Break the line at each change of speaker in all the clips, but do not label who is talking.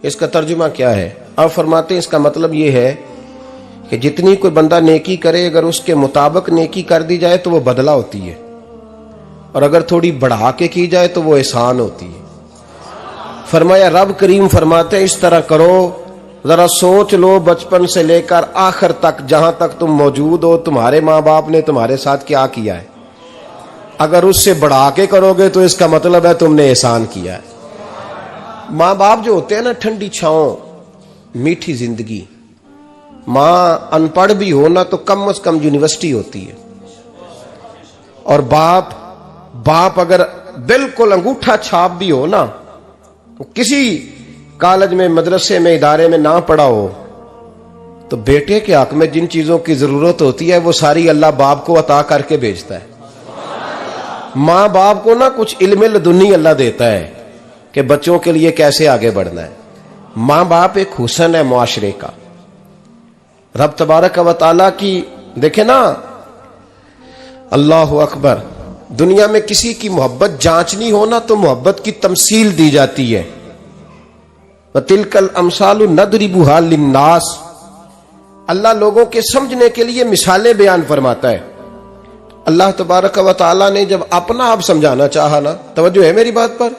इसका तर्जुमा क्या है? आप फरमाते हैं इसका मतलब ये है कि जितनी कोई बंदा नेकी करे, अगर उसके मुताबिक नेकी कर दी जाए तो वो बदला होती है, और अगर थोड़ी बढ़ा के की जाए तो वो एहसान होती है। फरमाया रब करीम फरमाते हैं इस तरह करो, जरा सोच लो बचपन से लेकर आखिर तक, जहां तक तुम मौजूद हो, तुम्हारे माँ बाप ने तुम्हारे साथ क्या किया है। अगर उससे बढ़ा के करोगे तो इसका मतलब है तुमने एहसान किया है। माँ बाप जो होते हैं ना, ठंडी छांव, मीठी जिंदगी। माँ अनपढ़ भी हो ना तो कम से कम यूनिवर्सिटी होती है, और बाप अगर बिल्कुल अंगूठा छाप भी हो ना, किसी कॉलेज में, मदरसे में, इदारे में ना पढ़ा हो, तो बेटे के हक में जिन चीजों की जरूरत होती है वो सारी अल्लाह बाप को अता करके भेजता है। माँ बाप को ना कुछ इल्म लदुन्नी अल्लाह देता है कि बच्चों के लिए कैसे आगे बढ़ना है। माँ बाप एक हुस्न है मुआशरे का। रब तबारक व तआला की देखे ना, अल्लाह अकबर, दुनिया में किसी की मोहब्बत जांचनी हो ना तो मोहब्बत की तमसील दी जाती है। तिलकल अमसालु नदरिबुहा लिन्नास, अल्लाह लोगों के समझने के लिए मिसालें बयान फरमाता है। अल्लाह तबारक व तआला ने जब अपना आप समझाना चाहा ना, तवज्जो है मेरी बात पर,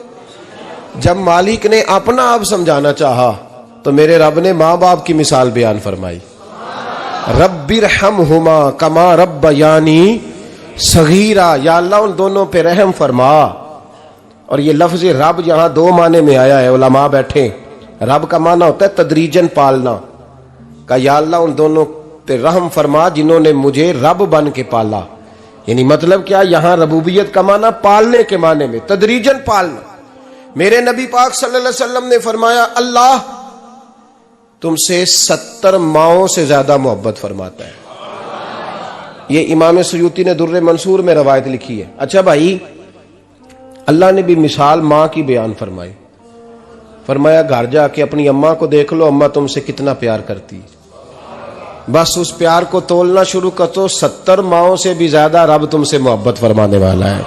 जब मालिक ने अपना आप समझाना चाहा तो मेरे रब ने माँ बाप की मिसाल बयान फरमाई। रब्बिरहमहुमा कमा रब्बयानी सगीरा, या अल्लाह उन दोनों पे रहम फरमा। और ये लफ्ज रब यहां दो माने में आया है, उलमा बैठे। रब का माना होता है तदरीजन पालना का, या अल्लाह उन दोनों पे रहम फरमा जिन्होंने मुझे रब बन के पाला। यानी मतलब क्या, यहां रबूबियत का माना पालने के माने में, तदरीजन पालना। मेरे नबी पाक सल्लल्लाहु अलैहि वसल्लम ने फरमाया अल्लाह तुमसे 70 माओं से ज्यादा मोहब्बत फरमाता है। ये इमाम सुयूती ने दुर्रे मंसूर में रवायत लिखी है। अच्छा भाई, अल्लाह ने भी मिसाल माँ की बयान फरमाई। फरमाया घर जाके अपनी अम्मा को देख लो, अम्मा तुमसे कितना प्यार करती है। बस उस प्यार को तोलना शुरू कर तो 70 माओं से भी ज्यादा रब तुमसे मोहब्बत फरमाने वाला है।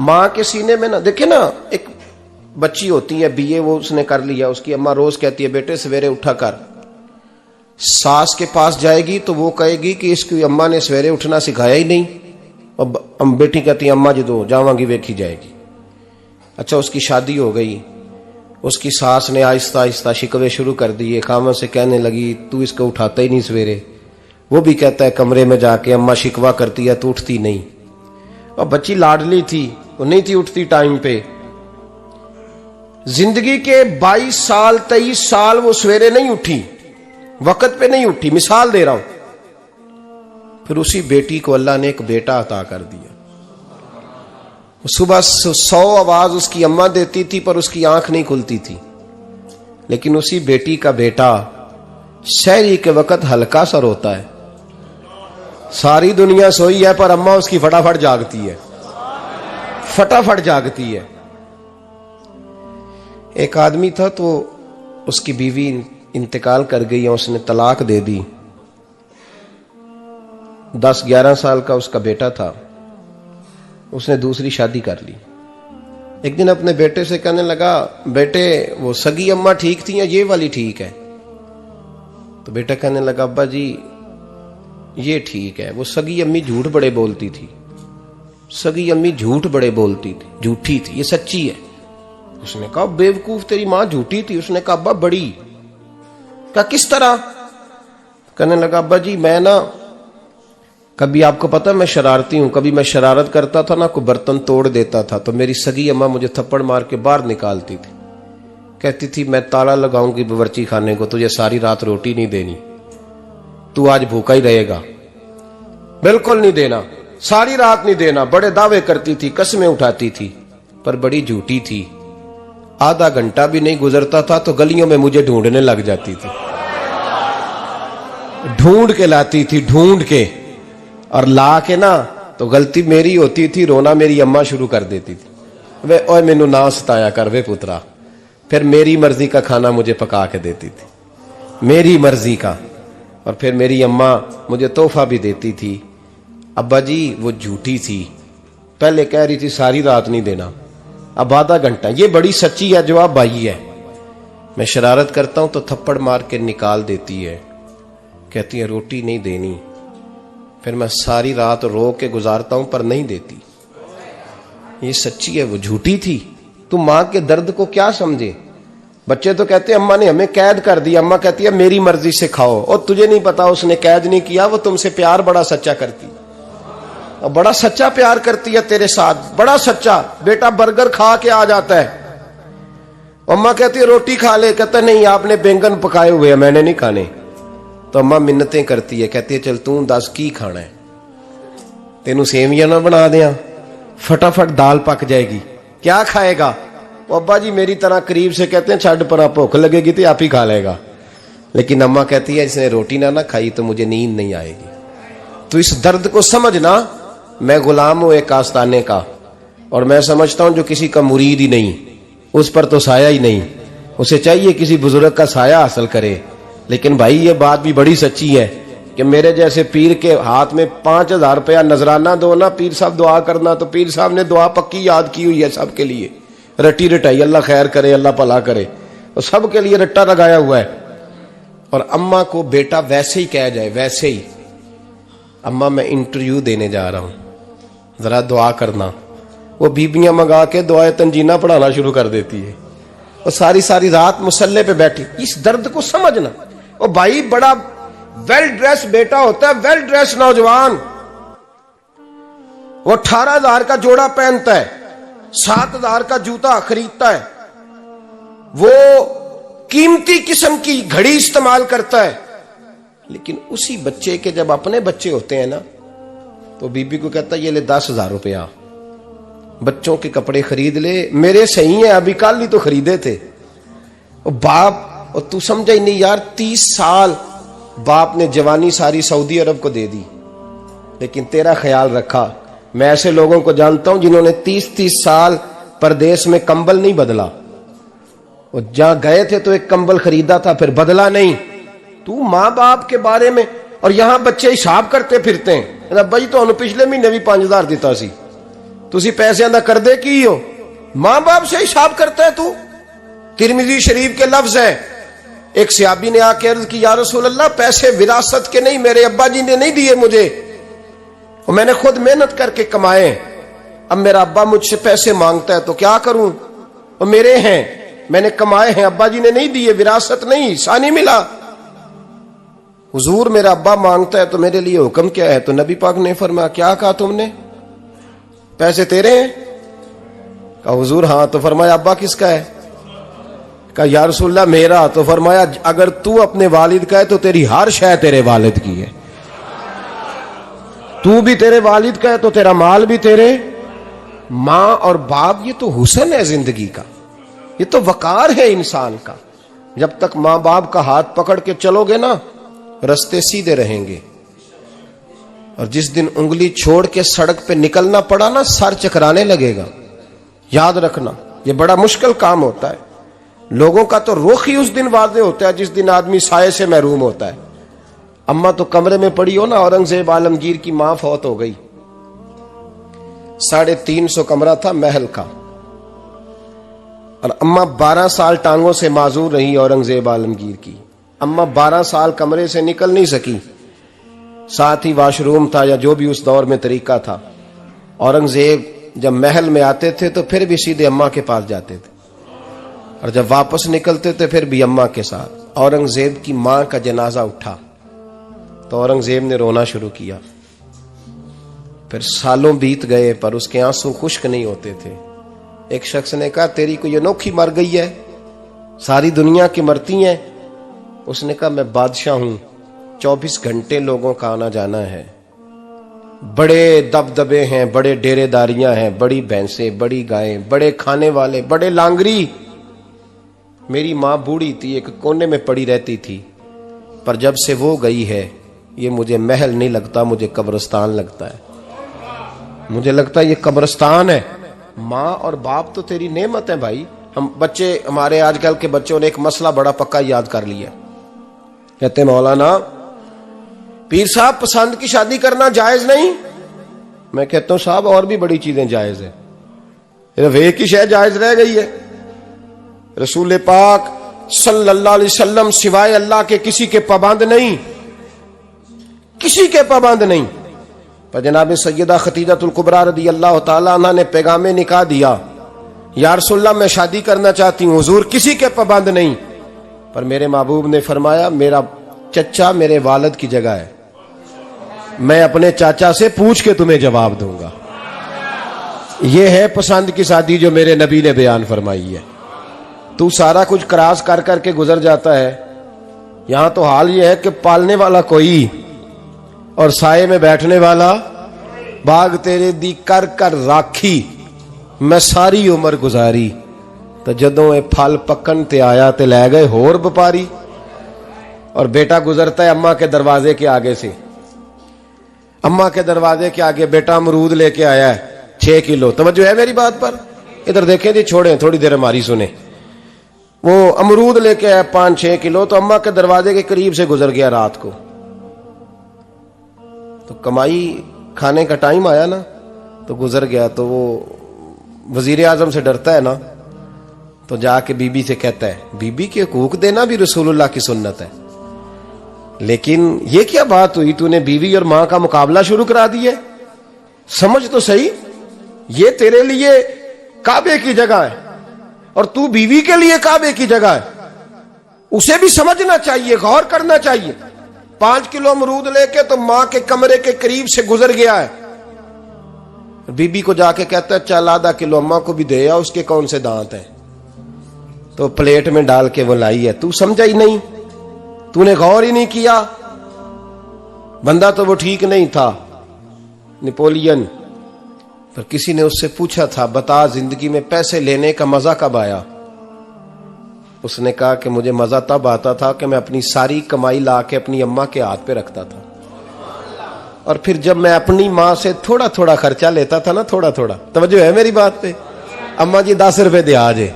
माँ के सीने में ना, देखे ना, एक बच्ची होती है बीए, वो उसने कर लिया, उसकी अम्मा रोज कहती है बेटे सवेरे उठा कर। सास के पास जाएगी तो वो कहेगी कि इसकी अम्मा ने सवेरे उठना सिखाया ही नहीं, और बेटी कहती है अम्मा जी दो जावांगी वेखी जाएगी। अच्छा, उसकी शादी हो गई, उसकी सास ने आहिस्ता आहिस्ता शिकवे शुरू कर दिए, खामन से कहने लगी तू इसको उठाता ही नहीं सवेरे। वो भी कहता है कमरे में जाके अम्मा शिकवा करती है तू उठती नहीं। और बच्ची लाडली थी, वो नहीं थी उठती टाइम पे। जिंदगी के 22 साल 23 साल वो सवेरे नहीं उठी, वक्त पे नहीं उठी, मिसाल दे रहा हूं। फिर उसी बेटी को अल्लाह ने एक बेटा अता कर दिया। सुबह 100 आवाज उसकी अम्मा देती थी पर उसकी आंख नहीं खुलती थी, लेकिन उसी बेटी का बेटा शहरी के वक्त हल्का सा रोता है। सारी दुनिया सोई है पर अम्मा उसकी फटाफट जागती है, फटाफट जागती है। एक आदमी था तो उसकी बीवी इंतकाल कर गई और उसने तलाक दे दी। 10-11 साल का उसका बेटा था, उसने दूसरी शादी कर ली। एक दिन अपने बेटे से कहने लगा बेटे वो सगी अम्मा ठीक थी या ये वाली ठीक है? तो बेटा कहने लगा अब्बा जी ये ठीक है, वो सगी अम्मी झूठ बड़े बोलती थी, सगी अम्मी झूठ बड़े बोलती थी, झूठी थी, ये सच्ची है। उसने कहा बेवकूफ तेरी मां झूठी थी। उसने कहा अब्बा बड़ी। कहा किस तरह? कहने लगा अब्बा जी मैं ना, कभी आपको पता मैं शरारती हूं, कभी मैं शरारत करता था ना, कोई बर्तन तोड़ देता था तो मेरी सगी अम्मा मुझे थप्पड़ मार के बाहर निकालती थी, कहती थी मैं ताला लगाऊंगी बावर्ची खाने को, तुझे सारी रात रोटी नहीं देनी, तू आज भूखा ही रहेगा, बिल्कुल नहीं देना, सारी रात नहीं देना। बड़े दावे करती थी, कस्में उठाती थी, पर बड़ी झूठी थी। आधा घंटा भी नहीं गुजरता था तो गलियों में मुझे ढूंढने लग जाती थी, ढूंढ के लाती थी, ढूंढ के, और ला के ना तो गलती मेरी होती थी, रोना मेरी अम्मा शुरू कर देती थी। वे ओए मैनू ना सताया कर वे पुत्रा। फिर मेरी मर्जी का खाना मुझे पका के देती थी, मेरी मर्जी का, और फिर मेरी अम्मा मुझे तोहफा भी देती थी। अब्बा जी वो झूठी थी, पहले कह रही थी सारी रात नहीं देना, अब आधा घंटा। ये बड़ी सच्ची है जवाब भाई है। मैं शरारत करता हूं तो थप्पड़ मार के निकाल देती है, कहती है रोटी नहीं देनी। फिर मैं सारी रात रो के गुजारता हूं पर नहीं देती। ये सच्ची है, वो झूठी थी। तू मां के दर्द को क्या समझे। बच्चे तो कहते हैं अम्मा ने हमें कैद कर दिया, अम्मा कहती है मेरी मर्जी से खाओ। और तुझे नहीं पता उसने कैद नहीं किया, वो तुमसे प्यार बड़ा सच्चा करती, और बड़ा सच्चा प्यार करती है तेरे साथ, बड़ा सच्चा। बेटा बर्गर खा के आ जाता है, अम्मा कहती है रोटी खा ले, कहता नहीं आपने बैंगन पकाए हुए हैं मैंने नहीं खाने। तो अम्मा मिन्नतें करती है, कहती है चल तू दस की खाना है, तेनू सेवियां ना बना दिया, फटाफट दाल पक जाएगी, क्या खाएगा। अब्बा जी मेरी तरह करीब से कहते हैं छड़ पर भूख लगेगी तो आप ही खा लेगा। लेकिन अम्मा कहती है इसने रोटी ना खाई तो मुझे नींद नहीं आएगी। तो इस दर्द को समझना। मैं गुलाम हूं एक आस्ताने का, और मैं समझता हूं जो किसी का मुरीद ही नहीं उस पर तो साया ही नहीं, उसे चाहिए किसी बुजुर्ग का साया हासिल करे। लेकिन भाई ये बात भी बड़ी सच्ची है कि मेरे जैसे पीर के हाथ में 5000 रुपया नजराना दो ना, पीर साहब दुआ करना, तो पीर साहब ने दुआ पक्की याद की हुई है सबके लिए, रटी रटाई, अल्लाह खैर करे अल्लाह भला करे, तो सबके लिए रट्टा लगाया हुआ है। और अम्मा को बेटा वैसे ही कह जाए, वैसे ही अम्मा मैं इंटरव्यू देने जा रहा हूं, जरा दुआ करना, वो बीबियां मंगा के दुआए तंजीना पढ़ाना शुरू कर देती है, और सारी सारी रात मुसल्ले पे बैठी। इस दर्द को समझना। और भाई बड़ा वेल ड्रेस बेटा होता है, वेल ड्रेस नौजवान, वो 18,000 का जोड़ा पहनता है, 7,000 का जूता खरीदता है, वो कीमती किस्म की घड़ी इस्तेमाल करता है। लेकिन उसी बच्चे के जब अपने बच्चे होते हैं ना, तो बीबी को कहता है ये ले 10,000 रुपया, बच्चों के कपड़े खरीद ले, मेरे सही है अभी कल ही तो खरीदे थे। और बाप, और तू समझा ही नहीं यार, 30 साल बाप ने जवानी सारी सऊदी अरब को दे दी, लेकिन तेरा ख्याल रखा। मैं ऐसे लोगों को जानता हूं जिन्होंने 30-30 साल परदेश में कंबल नहीं बदला, और जहां गए थे तो एक कंबल खरीदा था फिर बदला नहीं। तू मां बाप के बारे में, और यहां बच्चे हिसाब करते फिरते हैं, रब्बा जी तो पिछले महीने भी 5,000 दिता सी, तुसी पैसे दा कर दे की हो। मां बाप से हिसाब करता है तू। तिरमिजी शरीफ के लफ्ज है, एक सहाबी ने आके अर्ज की या रसूल अल्लाह पैसे विरासत के नहीं, मेरे अब्बा जी ने नहीं दिए मुझे, और मैंने खुद मेहनत करके कमाए, अब मेरा अब्बा मुझसे पैसे मांगता है तो क्या करूं, और मेरे हैं, मैंने कमाए हैं, अब्बा जी ने नहीं दिए, विरासत नहीं, हिस्सा नहीं मिला। हुजूर मेरा अब्बा मांगता है तो मेरे लिए हुक्म क्या है। तो नबी पाक ने फरमाया क्या कहा तुमने, पैसे तेरे हैं? कहा हुजूर हाँ। तो फरमाया अब्बा किसका है? कहा या रसूलल्लाह मेरा। तो फरमाया अगर तू अपने वालिद का है तो तेरी हर शय तेरे वालिद की है, तू भी तेरे वालिद का है तो तेरा माल भी तेरे। मां और बाप ये तो हुस्न है जिंदगी का, ये तो वकार है इंसान का। जब तक मां बाप का हाथ पकड़ के चलोगे ना, रास्ते सीधे रहेंगे, और जिस दिन उंगली छोड़ के सड़क पे निकलना पड़ा ना, सर चकराने लगेगा। याद रखना ये बड़ा मुश्किल काम होता है। लोगों का तो रुख ही उस दिन वादे होता है जिस दिन आदमी साये से महरूम होता है। अम्मा तो कमरे में पड़ी हो ना, औरंगजेब आलमगीर की मां फौत हो गई, 350 कमरा था महल का, और अम्मा 12 साल टांगों से माजूर रही औरंगजेब आलमगीर की। अम्मा 12 साल कमरे से निकल नहीं सकी, साथ ही वॉशरूम था या जो भी उस दौर में तरीका था। औरंगजेब जब महल में आते थे तो फिर भी सीधे अम्मा के पास जाते थे, और जब वापस निकलते थे फिर भी अम्मा के साथ। औरंगजेब की मां का जनाजा उठा तो औरंगजेब ने रोना शुरू किया। फिर सालों बीत गए पर उसके आंसू खुश्क नहीं होते थे। एक शख्स ने कहा तेरी कोई अनोखी मर गई है, सारी दुनिया की मरती हैं। उसने कहा मैं बादशाह हूं, 24 घंटे लोगों का आना जाना है, बड़े दबदबे हैं, बड़े डेरेदारियां हैं, बड़ी भैंसें, बड़ी गायें, बड़े खाने वाले, बड़े लांगरी। मेरी मां बूढ़ी थी, एक कोने में पड़ी रहती थी, पर जब से वो गई है ये मुझे महल नहीं लगता, मुझे कब्रिस्तान लगता है। मुझे लगता है ये कब्रिस्तान है। माँ और बाप तो तेरी नेमत है भाई। हम बच्चे, हमारे आजकल के बच्चों ने एक मसला बड़ा पक्का याद कर लिया, कहते मौलाना पीर साहब पसंद की शादी करना जायज नहीं। मैं कहता हूं साहब और भी बड़ी चीजें जायज है, सिर्फ एक ही शय जायज रह गई है। रसूल पाक सल्लल्लाहु अलैहि वसल्लम सिवाय अल्लाह के किसी के पाबंद नहीं, किसी के पाबंद नहीं। पर जनाब सैयदा खतीजतुल कुबरा रदी अल्लाह ताला अन्हा ने पैगामे निकाह दिया, या रसूलल्लाह मैं शादी करना चाहती हूँ, हुजूर किसी के पाबंद नहीं। पर मेरे महबूब ने फरमाया मेरा चचा मेरे वालिद की जगह है, मैं अपने चाचा से पूछ के तुम्हें जवाब दूंगा। यह है पसंद की शादी जो मेरे नबी ने बयान फरमाई है। तू सारा कुछ क्रॉस कर करके गुजर जाता है। यहां तो हाल यह है कि पालने वाला कोई और साये में बैठने वाला, बाग तेरे दी कर कर राखी मैं सारी उम्र गुजारी, तो जदों ये फल पकन ते आया ते लै गए होर व्यापारी। और बेटा गुजरता है अम्मा के दरवाजे के आगे से, अम्मा के दरवाजे के आगे बेटा अमरूद लेके आया है 6 किलो। तवज्जो है मेरी बात पर? इधर देखें जी, छोड़ें थोड़ी देर हमारी सुने। वो अमरूद लेके आया 5-6 किलो, तो अम्मा के दरवाजे के करीब से गुजर गया रात को। तो कमाई खाने का टाइम आया ना, तो गुजर गया। तो वो वजीर आजम से डरता है ना, तो जाके बीबी से कहता है बीबी के हकूक देना भी रसूलुल्लाह की सुन्नत है। लेकिन ये क्या बात हुई, तूने बीवी और मां का मुकाबला शुरू करा दिया? समझ तो सही, ये तेरे लिए काबे की जगह है और तू बीवी के लिए काबे की जगह है। उसे भी समझना चाहिए, गौर करना चाहिए। 5 किलो अमरूद लेके तो मां के कमरे के करीब से गुजर गया है। बीबी को जाके कहता है चल आधा किलो अम्मा को भी दे आ, उसके कौन से दांत हैं। तो प्लेट में डाल के वो लाई है। तू समझा ही नहीं, तूने गौर ही नहीं किया। बंदा तो वो ठीक नहीं था, नेपोलियन। पर किसी ने उससे पूछा था बता जिंदगी में पैसे लेने का मजा कब आया? उसने कहा कि मुझे मजा तब आता था कि मैं अपनी सारी कमाई ला के अपनी अम्मा के हाथ पे रखता था, और फिर जब मैं अपनी माँ से थोड़ा थोड़ा खर्चा लेता था ना, थोड़ा थोड़ा, तवज्जो है मेरी बात पे? अम्मा जी 10 रुपए दे आज,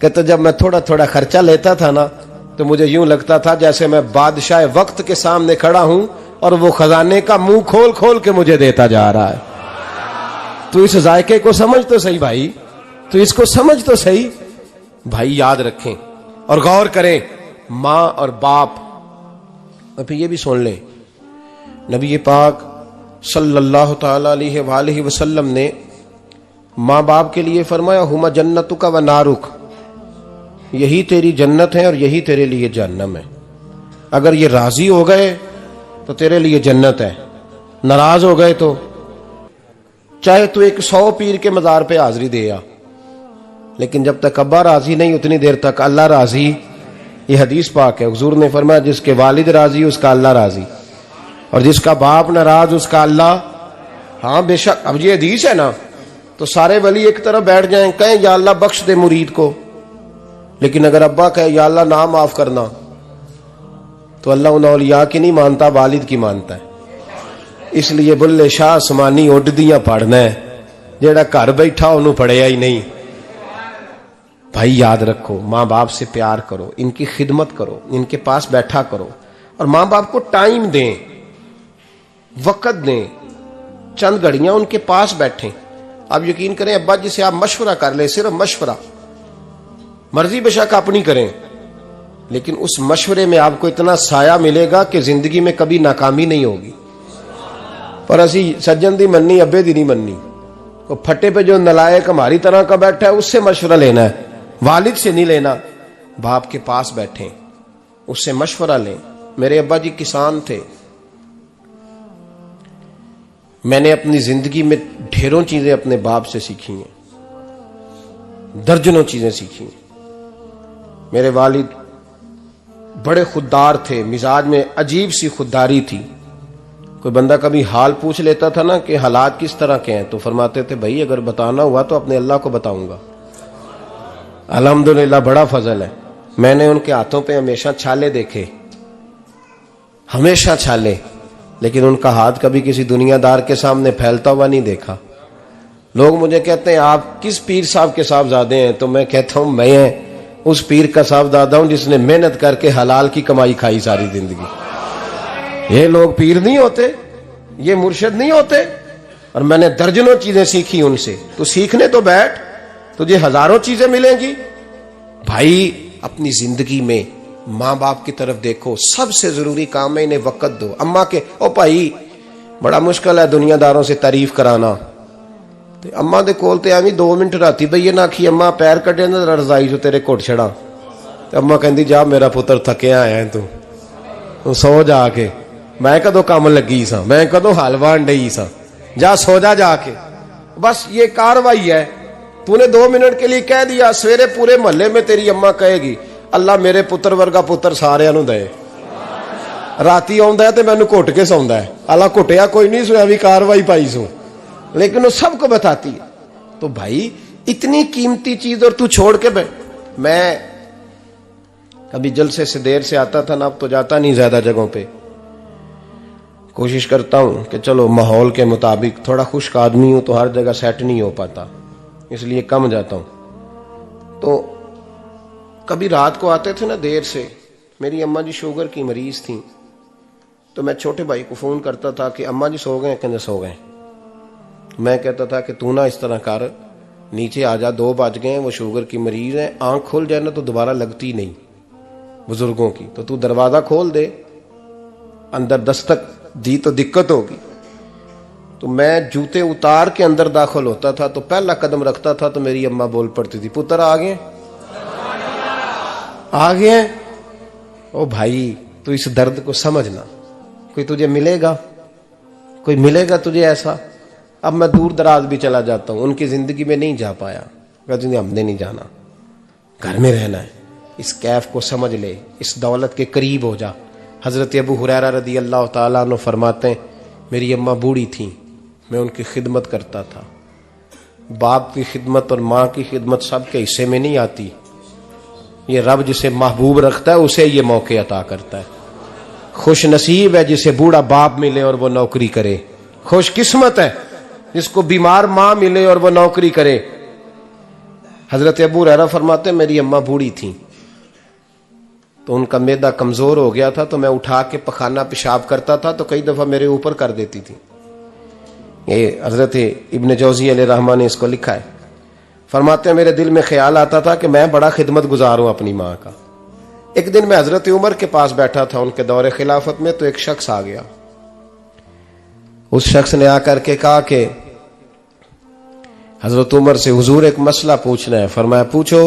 कहते जब मैं थोड़ा थोड़ा खर्चा लेता था ना, तो मुझे यूं लगता था जैसे मैं बादशाह वक्त के सामने खड़ा हूं और वो खजाने का मुंह खोल खोल के मुझे देता जा रहा है। तो इस जायके को समझ तो सही भाई, तो इसको समझ तो सही भाई। याद रखें और गौर करें, मां और बाप। और फिर ये भी सुन लें, नबी पाक सल्लल्लाहु ताला अलैहि वसल्लम ने मां बाप के लिए फरमाया हुमा जन्नतुका व नारुक, यही तेरी जन्नत है और यही तेरे लिए जहन्नम है। अगर ये राजी हो गए तो तेरे लिए जन्नत है, नाराज हो गए तो चाहे तू 100 पीर के मजार पे हाजिरी दे आ, लेकिन जब तक अब्बा राजी नहीं उतनी देर तक अल्लाह राजी। ये हदीस पाक है, हुजूर ने फरमाया जिसके वालिद राजी उसका अल्लाह राजी, और जिसका बाप नाराज उसका अल्लाह। हाँ बेशक, अब ये हदीस है ना, तो सारे वली एक तरफ बैठ जाएं, कहें या अल्लाह बख्श दे मुरीद को, लेकिन अगर अब्बा कहे या अल्लाह ना माफ करना, तो अल्लाह उन औलिया की नहीं मानता, वालिद की मानता है। इसलिए बुल्ले शाह आसमानी उड्डियां पढ़ना है, जेड़ा घर बैठा उन्होंने पढ़िया ही नहीं। भाई याद रखो, माँ बाप से प्यार करो, इनकी खिदमत करो, इनके पास बैठा करो, और माँ बाप को टाइम दें, वक़्त दें, चंद घड़ियां उनके पास बैठें। आप यकीन करें, अब्बा जी से आप मशवरा कर ले, सिर्फ मशवरा, मर्जी बेशक अपनी करें, लेकिन उस मशवरे में आपको इतना साया मिलेगा कि जिंदगी में कभी नाकामी नहीं होगी। पर असी सज्जन दी मननी, अब्बे दी नहीं मननी। तो फटे पे जो नलायक हमारी तरह का बैठा है उससे मशवरा लेना है, वालिद से नहीं लेना। बाप के पास बैठे, उससे मशवरा लें। मेरे अब्बा जी किसान थे, मैंने अपनी जिंदगी में ढेरों चीजें अपने बाप से सीखी हैं, दर्जनों चीजें सीखी हैं। मेरे वालिद बड़े खुददार थे, मिजाज में अजीब सी खुददारी थी। कोई बंदा कभी हाल पूछ लेता था ना कि हालात किस तरह के हैं, तो फरमाते थे भाई अगर बताना हुआ तो अपने अल्लाह को बताऊंगा। अल्हम्दुलिल्लाह बड़ा फजल है, मैंने उनके हाथों पे हमेशा छाले देखे, हमेशा छाले, लेकिन उनका हाथ कभी किसी दुनियादार के सामने फैलता हुआ नहीं देखा। लोग मुझे कहते हैं आप किस पीर साहब के साहबजादे हैं, तो मैं कहता हूं मैं उस पीर का साहबजादा हूं जिसने मेहनत करके हलाल की कमाई खाई सारी जिंदगी। ये लोग पीर नहीं होते, ये मुर्शिद नहीं होते, और मैंने दर्जनों चीजें सीखी उनसे। तो सीखने तो बैठ, तुझे हजारों चीजें मिलेंगी। भाई अपनी जिंदगी में माँ बाप की तरफ देखो, सबसे जरूरी काम है इन्हें वक़्त दो। अम्मा के ओ भाई बड़ा मुश्किल है दुनियादारों से तारीफ कराना, तो अम्मा दे कोल ते एवं 2 मिनट राती बईए ना आखी अम्मा पैर कटे ना रजाई चो तेरे घुट छड़ा, तो अम्मा कहती जा मेरा पुत्र थकिया आया तू सो जाके, मैं कदों काम लगी सा, मैं कदों हल वान डई सा, जा सो जा जाके। बस ये कार्रवाई है। तूने 2 मिनट के लिए कह दिया, सवेरे पूरे मोहल्ले में तेरी अम्मा कहेगी अल्लाह मेरे पुत्र वर्गा पुत्र सारिਆਂ ਨੂੰ दे। राती आउंदा है तो मैनू घुट के सौंदा है, अल्लाह घुटिया कोई नहीं सुना भी कार्रवाई पाई सू, लेकिन वो सबको बताती है। तो भाई इतनी कीमती चीज और तू छोड़ के मैं कभी जलसे से देर से आता था ना, अब तो जाता नहीं ज्यादा जगहों पे, कोशिश करता हूं कि चलो माहौल के मुताबिक, थोड़ा खुश्क आदमी हूं तो हर जगह सेट नहीं हो पाता, इसलिए कम जाता हूं। तो कभी रात को आते थे ना देर से, मेरी अम्मा जी शुगर की मरीज थी, तो मैं छोटे भाई को फोन करता था कि अम्मा जी सो गए, कहते सो गए। मैं कहता था कि तू ना इस तरह कर, नीचे आ जा, 2 बज गए, वो शुगर की मरीज है, आंख खुल जाए ना तो दोबारा लगती नहीं बुजुर्गों की, तो तू दरवाजा खोल दे, अंदर दस्तक दी तो दिक्कत होगी। तो मैं जूते उतार के अंदर दाखिल होता था, तो पहला कदम रखता था तो मेरी अम्मा बोल पड़ती थी पुत्र आ गए, आ गए। ओ भाई तू इस दर्द को समझना, कोई तुझे मिलेगा, कोई मिलेगा तुझे ऐसा। अब मैं दूर दराज भी चला जाता हूं, उनकी जिंदगी में नहीं जा पाया, कहते हमने नहीं जाना, घर में रहना है, इस कैफ को समझ ले, इस दौलत के करीब हो जा। हजरत अबू हुरैरा रदी अल्लाह ताला अन्हु फरमाते हैं मेरी अम्मा बूढ़ी थी, मैं उनकी खिदमत करता था। बाप की खिदमत और माँ की खिदमत सबके हिस्से में नहीं आती, ये रब जिसे महबूब रखता है उसे ये मौके अता करता है। खुश नसीब है जिसे बूढ़ा बाप मिले और वो नौकरी करे, खुश किस्मत है जिसको बीमार माँ मिले और वो नौकरी करे। हजरत अबू हुरैरा फरमाते मेरी अम्मा बूढ़ी थी, तो उनका मैदा कमजोर हो गया था, तो मैं उठा के पखाना पेशाब करता था तो कई दफा मेरे ऊपर कर देती थी। ये हजरत इब्न जौजी अलैहिर्रहमा ने इसको लिखा है। फरमाते हैं मेरे दिल में ख्याल आता था कि मैं बड़ा खिदमत गुजार हूं अपनी माँ का। एक दिन मैं हजरत उमर के पास बैठा था उनके दौरे खिलाफत में, तो एक शख्स आ गया। उस शख्स ने आकर के कहा कि हजरत उमर से हुजूर एक मसला पूछना है। फरमाया पूछो।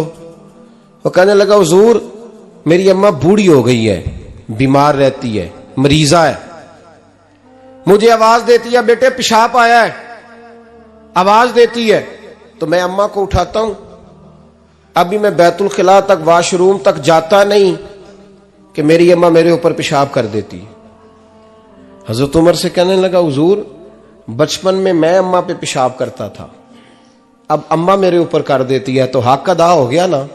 वो कहने लगा हुजूर मेरी अम्मा बूढ़ी हो गई है, बीमार रहती है, मरीजा है, मुझे आवाज देती है बेटे पेशाब आया है, आवाज देती है, तो मैं अम्मा को उठाता हूं। अभी मैं बैतुल खिला तक, वॉशरूम तक जाता नहीं कि मेरी अम्मा मेरे ऊपर पेशाब कर देती है। हजरत उमर से कहने लगा हुजूर बचपन में मैं अम्मा पे पेशाब करता था, अब अम्मा मेरे ऊपर कर देती है, तो हक अदा हो गया ना।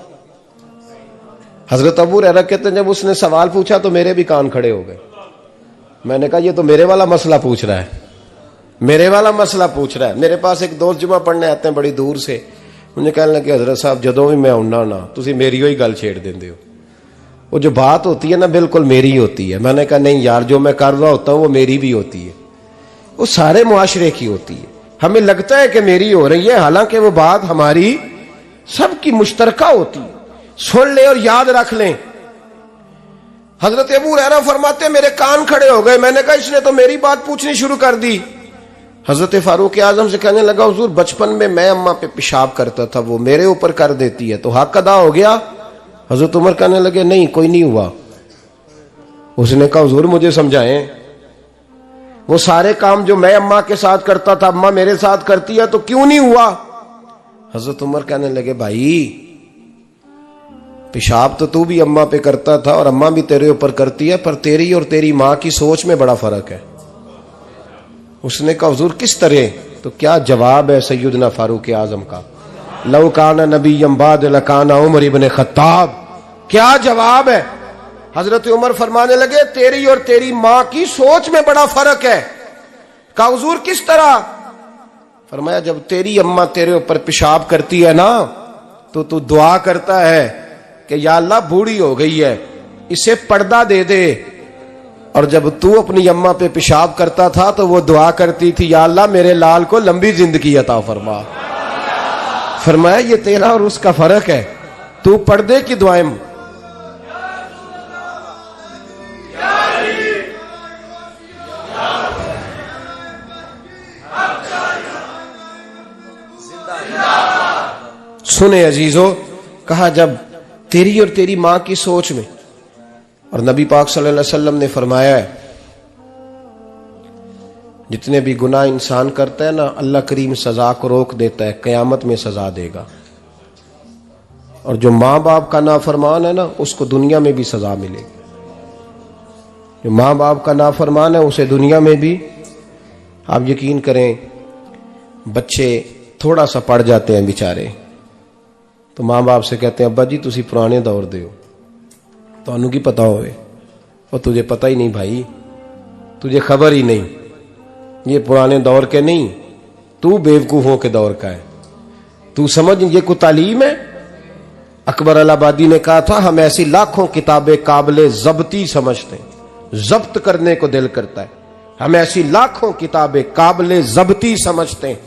हजरत अबू हुरैरा कहते हैं जब उसने सवाल पूछा तो मेरे भी कान खड़े हो गए। मैंने कहा ये तो मेरे वाला मसला पूछ रहा है, मेरे वाला मसला पूछ रहा है। मेरे पास एक दोस्त जुमा पढ़ने आते हैं बड़ी दूर से, मुझे कहने लगे हजरत साहब जदों भी मैं आउना ना तुसी मेरी ही गल छेड़ देंदे हो, वो जो बात होती है ना बिल्कुल मेरी होती है। मैंने कहा नहीं यार, जो मैं कर रहा होता हूं वो मेरी भी होती है, वो सारे मुआशरे की होती है। हमें लगता है कि मेरी हो रही है, हालांकि वो बात हमारी सबकी मुश्तरका होती है। सुन ले और याद रख लें। हजरत अबू हुरैरा फरमाते मेरे कान खड़े हो गए। मैंने कहा इसने तो मेरी बात पूछनी शुरू कर दी। हजरत फारूक आजम से कहने लगा हुजूर बचपन में मैं अम्मा पे पेशाब करता था, वो मेरे ऊपर कर देती है, तो हक अदा हो गया। हजरत उमर कहने लगे नहीं कोई नहीं हुआ। उसने कहा हुजूर मुझे समझाएं, वो सारे काम जो मैं अम्मा के साथ करता था अम्मा मेरे साथ करती है, तो क्यों नहीं हुआ। हजरत उमर कहने लगे भाई पेशाब तो तू भी अम्मा पे करता था और अम्मा भी तेरे ऊपर करती है, पर तेरी और तेरी माँ की सोच में बड़ा फर्क है। उसने कहा हुजूर किस तरह, तो क्या जवाब है सैयदना फारूक आजम का, लौ काना नबिय्यम बाद लकाना उमर इब्न खत्ताब। क्या जवाब है। हजरत उमर फरमाने लगे तेरी और तेरी माँ की सोच में बड़ा फर्क है। कहा हुजूर किस तरह। फरमाया जब तेरी अम्मा तेरे ऊपर पेशाब करती है ना, तो तू दुआ करता है कि या अल्लाह बूढ़ी हो गई है इसे पर्दा दे दे, और जब तू अपनी अम्मा पे पेशाब करता था तो वो दुआ करती थी या अल्लाह मेरे लाल को लंबी जिंदगी अता फरमा। फरमाया ये तेरा और उसका फर्क है, तू पर्दे की दुआएं सुने अजीजों, कहा जब तेरी और तेरी मां की सोच में, और नबी पाक सल्लल्लाहु अलैहि वसल्लम ने फरमाया है जितने भी गुनाह इंसान करता है ना, अल्लाह करीम सजा को रोक देता है, कयामत में सजा देगा। और जो माँ बाप का नाफरमान है ना, उसको दुनिया में भी सजा मिलेगी। जो माँ बाप का नाफरमान है उसे दुनिया में भी, आप यकीन करें, बच्चे थोड़ा सा पड़ जाते हैं बेचारे, तो माँ बाप से कहते हैं अब्बा जी तुसी पुराने दौर दे हो, तो की पता होवे, और तुझे पता ही नहीं भाई, तुझे खबर ही नहीं, ये पुराने दौर के नहीं, तू बेवकूफों के दौर का है, तू समझ ये को तालीम है। अकबर अलाहाबादी ने कहा था हम ऐसी लाखों किताबें काबिले जब्ती समझते हैं, जब्त करने को दिल करता है, हम ऐसी लाखों किताबें काबिले जब्ती समझते हैं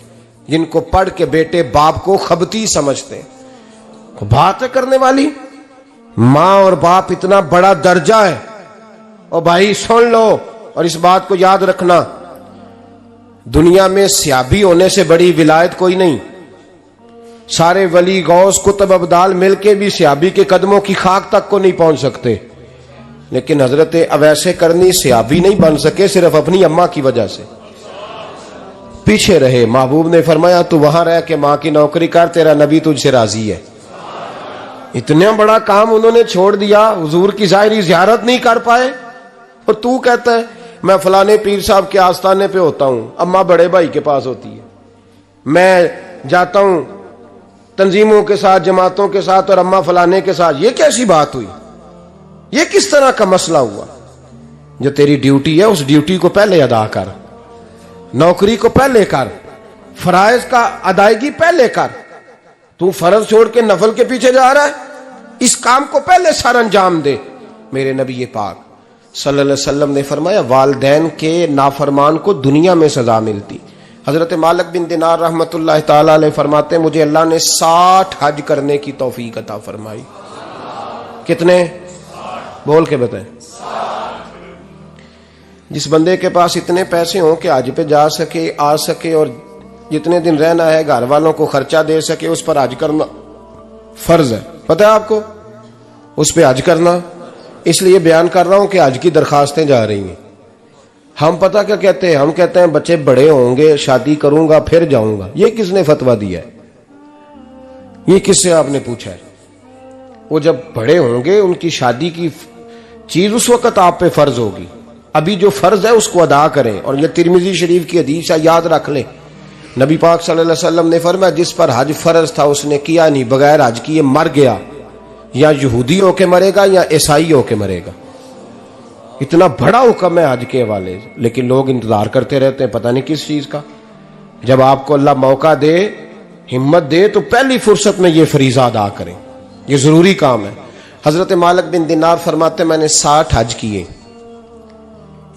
जिनको पढ़ के बेटे बाप को खबती समझते हैं। बात है करने वाली, मां और बाप इतना बड़ा दर्जा है। और भाई सुन लो और इस बात को याद रखना, दुनिया में सियाबी होने से बड़ी विलायत कोई नहीं। सारे वली गौस कुतुब अब्दाल मिलके भी सियाबी के कदमों की खाक तक को नहीं पहुंच सकते, लेकिन हजरत अवैसे करनी सियाबी नहीं बन सके सिर्फ अपनी अम्मा की वजह से, पीछे रहे। महबूब ने फरमाया तू वहां रह के मां की नौकरी कर, तेरा नबी तुझसे राजी है। इतना बड़ा काम उन्होंने छोड़ दिया, हुजूर की जाहिरी जियारत नहीं कर पाए, और तू कहता है मैं फलाने पीर साहब के आस्थाने पे होता हूं, अम्मा बड़े भाई के पास होती है, मैं जाता हूं तंजीमों के साथ, जमातों के साथ, और अम्मा फलाने के साथ। ये कैसी बात हुई? ये किस तरह का मसला हुआ? जो तेरी ड्यूटी है उस ड्यूटी को पहले अदा कर, नौकरी को पहले कर, फराइज का अदायगी पहले कर। तू फर्ज छोड़ के नफल के पीछे जा रहा है, इस काम को पहले सर अंजाम दे। मेरे नबी पाक सल्लल्लाहु अलैहि वसल्लम ने फरमाया वालिदैन के नाफरमान को दुनिया में सजा मिलती। हजरत मालिक बिन दिनार रहमतुल्लाह ताला अलैह फरमाते मुझे अल्लाह ने 60 हज करने की तौफीक अता फरमाई। कितने? बोल के बताएं। जिस बंदे के पास इतने पैसे हों कि हज पे जा सके, आ सके, और जितने दिन रहना है घर वालों को खर्चा दे सके, उस पर हज करना फर्ज है। पता है आपको? उस पर हज करना, इसलिए बयान कर रहा हूं कि हज की दरखास्तें जा रही हैं। हम पता क्या कहते हैं? हम कहते हैं बच्चे बड़े होंगे, शादी करूंगा फिर जाऊंगा। ये किसने फतवा दिया है? ये किससे आपने पूछा है? वो जब बड़े होंगे उनकी शादी की चीज उस वक्त आप पे फर्ज होगी। अभी जो फर्ज है उसको अदा करें। और ये तिरमिजी शरीफ की हदीस है, याद रख लें। नबी पाक सल्लल्लाहु अलैहि वसल्लम ने फरमाया जिस पर हज फर्ज था उसने किया नहीं, बगैर हज किए मर गया, या यहूदी होके मरेगा या ईसाई होके मरेगा। इतना बड़ा हुक्म है हज के हवाले से, लेकिन लोग इंतजार करते रहते हैं पता नहीं किस चीज का। जब आपको अल्लाह मौका दे, हिम्मत दे, तो पहली फुर्सत में ये फरीजा अदा करें, ये जरूरी काम है। हजरत मालिक बिन दिनार फरमाते मैंने 60 हज किए।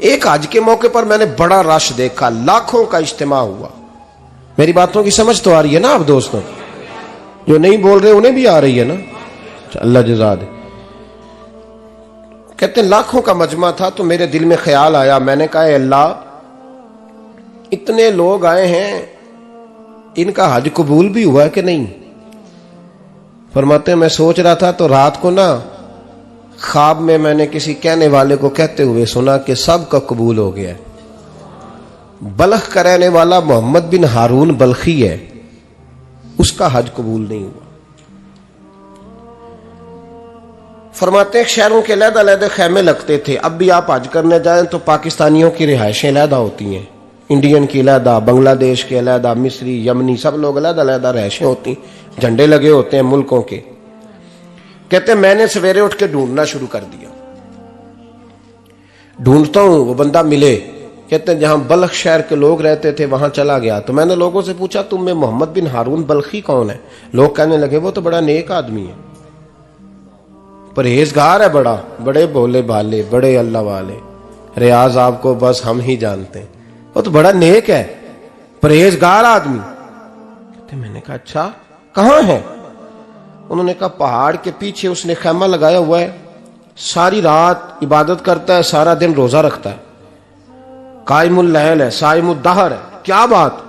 एक हज के मौके पर मैंने बड़ा रश देखा, लाखों का इज्तिमा हुआ। मेरी बातों की समझ तो आ रही है ना आप दोस्तों? जो नहीं बोल रहे उन्हें भी आ रही है ना? अल्लाह जज़ा दे। कहते लाखों का मजमा था, तो मेरे दिल में ख्याल आया, मैंने कहा अल्लाह इतने लोग आए हैं, इनका हज कबूल भी हुआ है कि नहीं? फरमाते मैं सोच रहा था तो रात को ना ख्वाब में मैंने किसी कहने वाले को कहते हुए सुना कि सब का कबूल हो गया है। बल्ख का रहने वाला मोहम्मद बिन हारून बल्खी है, उसका हज कबूल नहीं हुआ। फरमाते शहरों के अलग-अलग खैमे लगते थे। अब भी आप हज करने जाएं तो पाकिस्तानियों की रिहायशें अलहदा होती हैं, इंडियन की अलहदा, बांग्लादेश के अलहदा, मिस्री, यमनी, सब लोग अलग-अलग रिहायशें होती, झंडे लगे होते हैं मुल्कों के। कहते मैंने सवेरे उठ के ढूंढना शुरू कर दिया, ढूंढता हूं वो बंदा मिले। कहते जहां बल्ख शहर के लोग रहते थे वहां चला गया, तो मैंने लोगों से पूछा तुम में मोहम्मद बिन हारून बल्खी कौन है? लोग कहने लगे वो तो बड़ा नेक आदमी है, परहेजगार है, बड़े भोले भाले, बड़े अल्लाह वाले, रियाज आपको बस हम ही जानते हैं, वो तो बड़ा नेक है, परहेजगार आदमी। कहते मैंने कहा अच्छा कहां है? उन्होंने कहा पहाड़ के पीछे उसने खैमा लगाया हुआ है, सारी रात इबादत करता है, सारा दिन रोजा रखता है, कायमुल लैल है, साइमुद दहर है। क्या बात?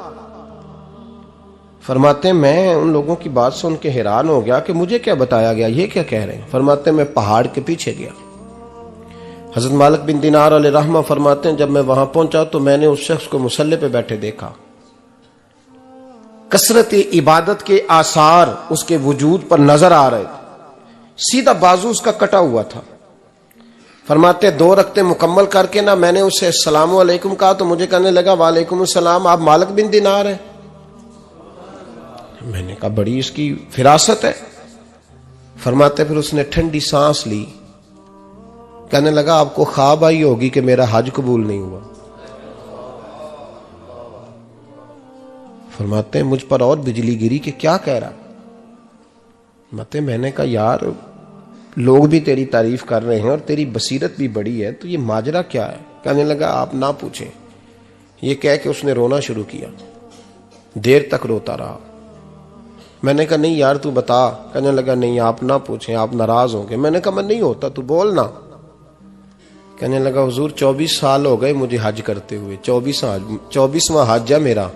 फरमाते मैं उन लोगों की बात सुन के हैरान हो गया कि मुझे क्या बताया गया, ये क्या कह रहे हैं। फरमाते मैं पहाड़ के पीछे गया। हजरत मालिक बिन दिनार अलैहि रहमा फरमाते हैं जब मैं वहां पहुंचा तो मैंने उस शख्स को मुसल्ले पे बैठे देखा। कसरत इबादत के आसार उसके वजूद पर नजर आ रहे थे। सीधा बाजू उसका कटा हुआ था। फरमाते 2 रकते मुकम्मल करके ना मैंने उससे अस्सलामु अलैकुम कहा तो मुझे कहने लगा वालेकुम अस्सलाम, आप मालिक बिन दिनार हैं। मैंने कहा बड़ी इसकी फिरासत है। फरमाते फिर उसने ठंडी सांस ली, कहने लगा आपको ख्वाब आई होगी कि मेरा हज कबूल नहीं हुआ। फरमाते मुझ पर और बिजली गिरी कि क्या कह रहा। फरमाते मैंने कहा यार लोग भी तेरी तारीफ कर रहे हैं और तेरी बसीरत भी बड़ी है, तो ये माजरा क्या है। कहने लगा आप ना पूछें। ये कह के उसने रोना शुरू किया, देर तक रोता रहा। मैंने कहा नहीं यार तू बता। कहने लगा नहीं आप ना पूछें, आप नाराज होंगे। मैंने कहा मैं नहीं होता, तू बोल ना। कहने लगा हुजूर 24 साल हो गए मुझे हज करते हुए, 24वां हज है मेरा,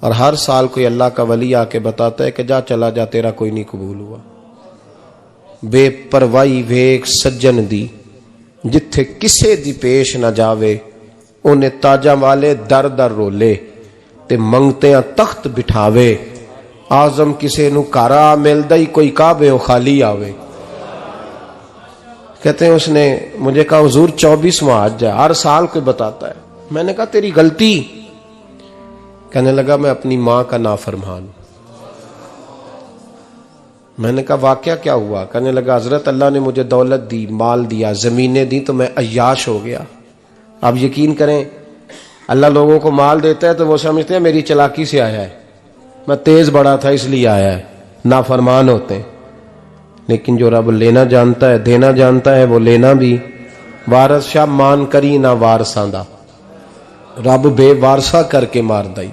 और हर साल कोई अल्लाह का वली आके बताता है कि जा चला जा तेरा कोई नहीं कबूल हुआ। बेपरवाही वेख सज्जन दी जिथे किसे दी पेश ना जावे, उन्हें ताजा वाले दर दर रोले ते मंगते तख्त बिठावे। आजम किसे नु कारा मिलदा ही कोई काबे ओ खाली आवे। कहते हैं उसने मुझे कहा हुजूर 24वां हज है, हर साल कोई बताता है। मैंने कहा तेरी गलती। कहने लगा मैं अपनी मां का नाफरमान। मैंने कहा वाकया क्या हुआ। कहने लगा हजरत अल्लाह ने मुझे दौलत दी, माल दिया, जमीनें दी, तो मैं अय्याश हो गया। आप यकीन करें अल्लाह लोगों को माल देता है तो वो समझते हैं मेरी चालाकी से आया है, मैं तेज बड़ा था इसलिए आया है। नाफरमान होते हैं। लेकिन जो रब लेना जानता है, देना जानता है, वो लेना भी। वारस शाह मान करी ना वारसा दा, रब बेवारसा करके मार दई।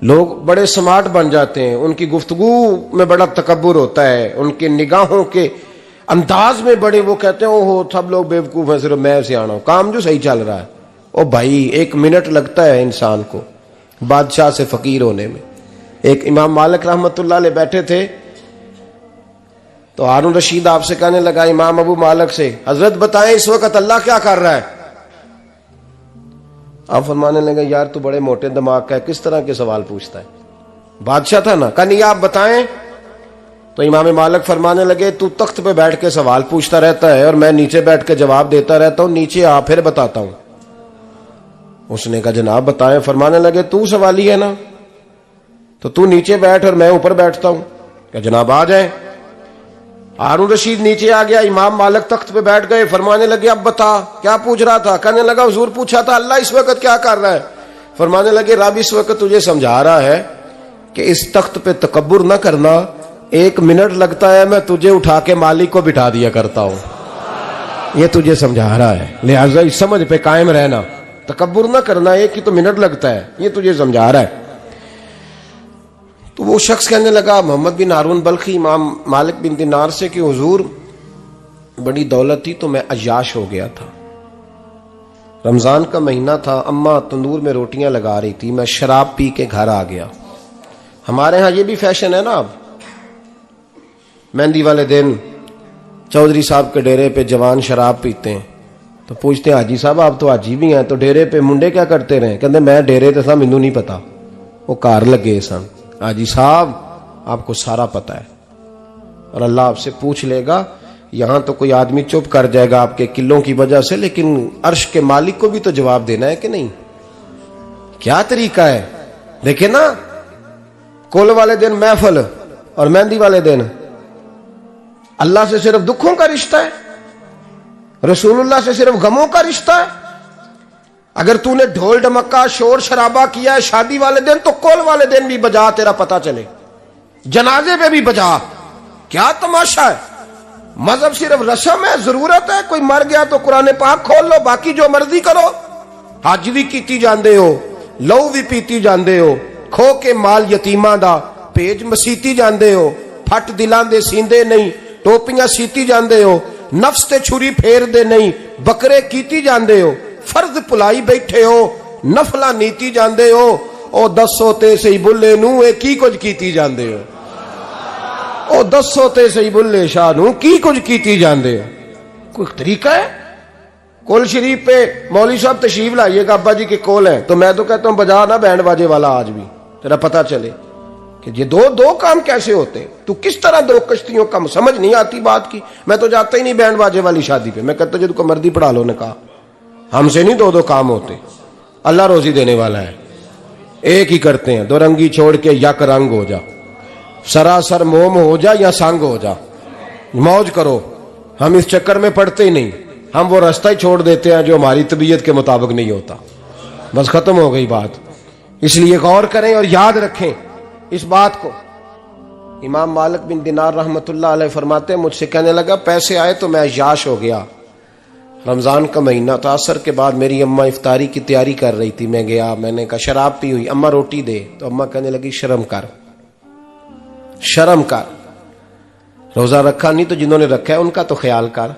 लोग बड़े स्मार्ट बन जाते हैं, उनकी गुफ्तगू में बड़ा तकब्बुर होता है, उनके निगाहों के अंदाज में बड़े, वो कहते हैं ओहो सब लोग बेवकूफ हैं, सिर्फ मैं सियाना हूं, काम जो सही चल रहा है। ओ भाई 1 मिनट लगता है इंसान को बादशाह से फकीर होने में। एक इमाम मालिक रहमतुल्लाह अलैह बैठे थे तो हारून रशीद आपसे कहने लगा इमाम अबू मालिक से, हजरत बताएं इस वक्त अल्लाह क्या कर रहा है। आप फरमाने लगे यार तू बड़े मोटे दिमाग का है, किस तरह के सवाल पूछता है। बादशाह था ना, कहा नहीं आप बताएं। तो इमाम मालिक फरमाने लगे तू तख्त पे बैठ के सवाल पूछता रहता है और मैं नीचे बैठ के जवाब देता रहता हूं, नीचे आ फिर बताता हूं। उसने कहा जनाब बताएं। फरमाने लगे तू सवाली है ना, तो तू नीचे बैठ और मैं ऊपर बैठता हूं। क्या जनाब आ जाए। हारून रशीद नीचे आ गया, इमाम मालिक तख्त पे बैठ गए। फरमाने लगे अब बता क्या पूछ रहा था। कहने लगा हुजूर पूछा था अल्लाह इस वक्त क्या कर रहा है। फरमाने लगे रब इस वक्त तुझे समझा रहा है कि इस तख्त पे तकब्बुर न करना, 1 मिनट लगता है मैं तुझे उठा के मालिक को बिठा दिया करता हूं, ये तुझे समझा रहा है, लिहाजा इस समझ पे कायम रहना, तकब्बुर न करना, 1 ही तो मिनट लगता है, ये तुझे समझा रहा है। तो वो शख्स कहने लगा मोहम्मद बिन हारून बल्खी इमाम मालिक बिन दिनार से कि हुजूर बड़ी दौलत थी तो मैं अय्याश हो गया था। रमजान का महीना था, अम्मा तंदूर में रोटियां लगा रही थी, मैं शराब पी के घर आ गया। हमारे यहाँ ये भी फैशन है ना, अब मेहंदी वाले दिन चौधरी साहब के डेरे पे जवान शराब पीते हैं तो पूछते हैं हाजी साहब आप तो हाजी भी हैं, तो डेरे पे मुंडे क्या करते रहे। कहते मैं डेरे तो सा मैनू नहीं पता, वो कार लगे सन। हाजी साहब आपको सारा पता है और अल्लाह आपसे पूछ लेगा। यहां तो कोई आदमी चुप कर जाएगा आपके किलों की वजह से, लेकिन अर्श के मालिक को भी तो जवाब देना है कि नहीं। क्या तरीका है देखे ना, कुल वाले दिन महफिल और मेहंदी वाले दिन अल्लाह से सिर्फ दुखों का रिश्ता है, रसूलुल्लाह से सिर्फ गमों का रिश्ता है। अगर तूने ढोल ढमक्का शोर शराबा किया है शादी वाले दिन तो कोल वाले दिन भी बजा, तेरा पता चले, जनाजे पे भी बजा। क्या तमाशा है। मजहब सिर्फ रस्म है, जरूरत है, कोई मर गया तो कुरान पाक खोल लो, बाकी जो मर्जी करो। हज भी कीती जांदे हो, लहू भी पीती जांदे हो, खो के माल यतीमां दा भेज मसीती जांदे हो, फट दिलां दे सींदे नहीं, टोपियां सीती जांदे हो, नफ्स ते छुरी फेर दे नहीं, बकरे कीती जांदे हो, फर्ज भुलाई बैठे हो, नफला नीति जांदे हो, ओ दसो ते सही बुल्ले नू ए की कुछ कीती जांदे हो, ओ दसो ते सही बुल्ले शाह नू की कुछ कीती जांदे हो। कोई तरीका है? कोल शरीफ पे मौलवी साहब तशरीफ लाइएगा, अब्बा जी के कोल है, तो मैं तो कहता हूं बजा ना बैंड बाजे वाला आज भी, तेरा पता चले कि ये दो दो काम कैसे होते। तू किस तरह दो कश्तियों का, समझ नहीं आती बात की। मैं तो जाता ही नहीं बैंड बाजे वाली शादी पे, मैं कहता जो तुमको मर्दी पढ़ा लो। ने कहा हमसे नहीं दो दो काम होते, अल्लाह रोजी देने वाला है, एक ही करते हैं। दो रंगी छोड़ के यक रंग हो जा, सरासर मोम हो जा या संग हो जा, मौज करो। हम इस चक्कर में पड़ते ही नहीं, हम वो रास्ता ही छोड़ देते हैं जो हमारी तबीयत के मुताबिक नहीं होता। बस खत्म हो गई बात। इसलिए गौर करें और याद रखें इस बात को। इमाम मालिक बिन दिनार रहमतुल्लाह अलैह फरमाते हैं, मुझसे कहने लगा पैसे आए तो मैं याश हो गया। रमजान का महीना था, असर के बाद मेरी अम्मा इफ्तारी की तैयारी कर रही थी। मैं गया, मैंने कहा शराब पी हुई, अम्मा रोटी दे। तो अम्मा कहने लगी शर्म कर, शर्म कर, रोजा रखा नहीं तो जिन्होंने रखा है उनका तो ख्याल कर।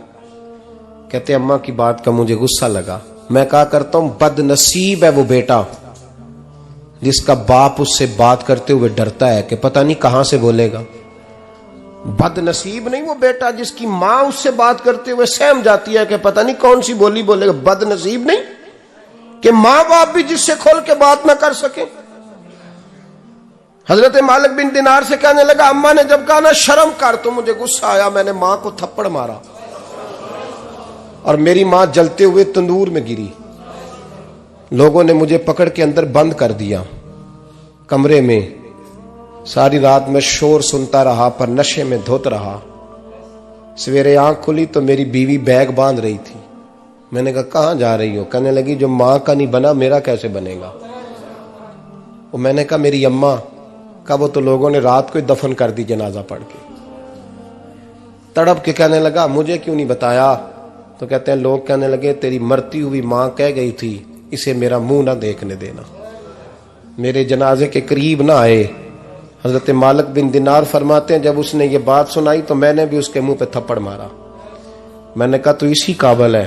कहते अम्मा की बात का मुझे गुस्सा लगा। मैं कहा करता हूं बदनसीब है वो बेटा जिसका बाप उससे बात करते हुए डरता है कि पता नहीं कहां से बोलेगा। बदनसीब नहीं वो बेटा जिसकी मां उससे बात करते हुए सहम जाती है कि पता नहीं कौन सी बोली बोलेगा। बदनसीब नहीं कि मां बाप भी जिससे खोल के बात ना कर सके। हजरत मालिक बिन दिनार से कहने लगा, अम्मा ने जब कहा ना शर्म कर, तो मुझे गुस्सा आया, मैंने मां को थप्पड़ मारा और मेरी मां जलते हुए तंदूर में गिरी। लोगों ने मुझे पकड़ के अंदर बंद कर दिया कमरे में। सारी रात मैं शोर सुनता रहा पर नशे में धुत रहा। सवेरे आंख खुली तो मेरी बीवी बैग बांध रही थी। मैंने कहा कहां जा रही हो? कहने लगी जो मां का नहीं बना मेरा कैसे बनेगा। वो मैंने कहा मेरी अम्मा का, वो तो लोगों ने रात को ही दफन कर दी जनाजा पढ़ के। तड़प के कहने लगा मुझे क्यों नहीं बताया? तो कहते हैं लोग कहने लगे तेरी मरती हुई मां कह गई थी इसे मेरा मुंह ना देखने देना, मेरे जनाजे के करीब ना आए। हजरत मालिक बिन दिनार फरमाते हैं जब उसने ये बात सुनाई तो मैंने भी उसके मुंह पे थप्पड़ मारा। मैंने कहा तू इसी काबिल है।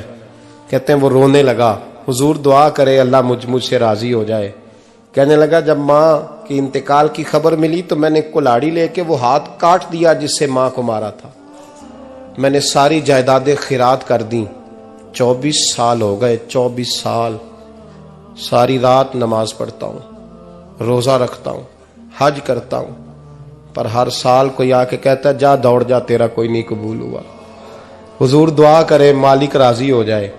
कहते हैं वो रोने लगा, हुजूर दुआ करे अल्लाह मुझसे राजी हो जाए। कहने लगा जब मां की इंतकाल की खबर मिली तो मैंने कुल्हाड़ी लेके वो हाथ काट दिया जिससे मां को मारा था। मैंने सारी जायदादें खिरात कर दी। 24 साल हो गए, 24 साल। सारी रात नमाज पढ़ता हूं, रोजा रखता हूं, हज करता हूं, पर हर साल कोई आके कहता है जा दौड़ जा तेरा कोई नहीं कबूल हुआ। हुजूर दुआ करे मालिक राजी हो जाए।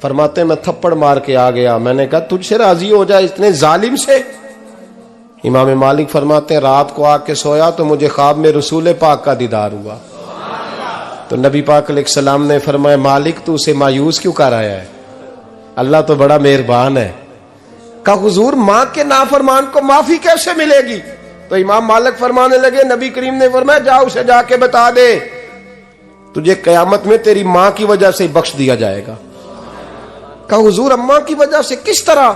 फरमाते मैं थप्पड़ मार के आ गया। मैंने कहा तुझसे राजी हो जाए इतने जालिम से? इमाम मालिक फरमाते हैं रात को आके सोया तो मुझे ख्वाब में रसूल पाक का दीदार हुआ। तो नबी पाक अलैहिस्सलाम ने फरमाया मालिक तू उसे मायूस क्यों कर आया है? अल्लाह तो बड़ा मेहरबान है। कहा हुजूर मां के नाफरमान को माफी कैसे मिलेगी? तो इमाम मालिक फरमाने लगे नबी करीम ने फरमाया जा उसे जाके बता दे तुझे कयामत में तेरी मां की वजह से बख्श दिया जाएगा। कहा हुजूर अम्मा की वजह से किस तरह?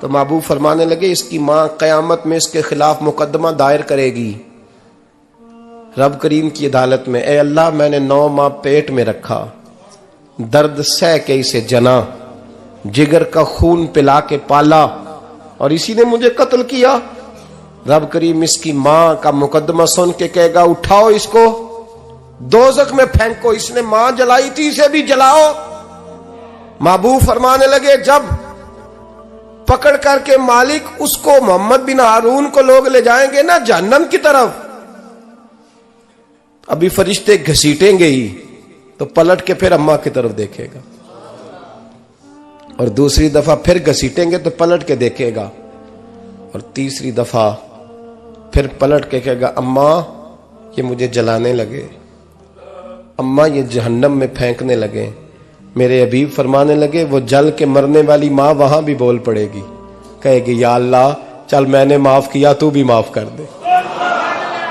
तो महबूब फरमाने लगे इसकी मां कयामत में इसके खिलाफ मुकदमा दायर करेगी रब करीम की अदालत में। ए अल्लाह मैंने 9 माह पेट में रखा, दर्द सह के इसे जना, जिगर का खून पिला के पाला और इसी ने मुझे कत्ल किया। रब करीम इसकी मां का मुकदमा सुन के कहेगा उठाओ इसको दोजख में फेंको, इसने मां जलाई थी इसे भी जलाओ। महबूब फरमाने लगे जब पकड़ करके मालिक उसको मोहम्मद बिन हारून को लोग ले जाएंगे ना जहन्नम की तरफ, अभी फरिश्ते घसीटेंगे ही तो पलट के फिर अम्मा की तरफ देखेगा और दूसरी दफा फिर घसीटेंगे तो पलट के देखेगा और तीसरी दफा फिर पलट के कहेगा अम्मा ये मुझे जलाने लगे, अम्मा ये जहन्नम में फेंकने लगे। मेरे हबीब फरमाने लगे वो जल के मरने वाली मां वहां भी बोल पड़ेगी, कहेगी या अल्लाह चल मैंने माफ किया तू भी माफ कर दे।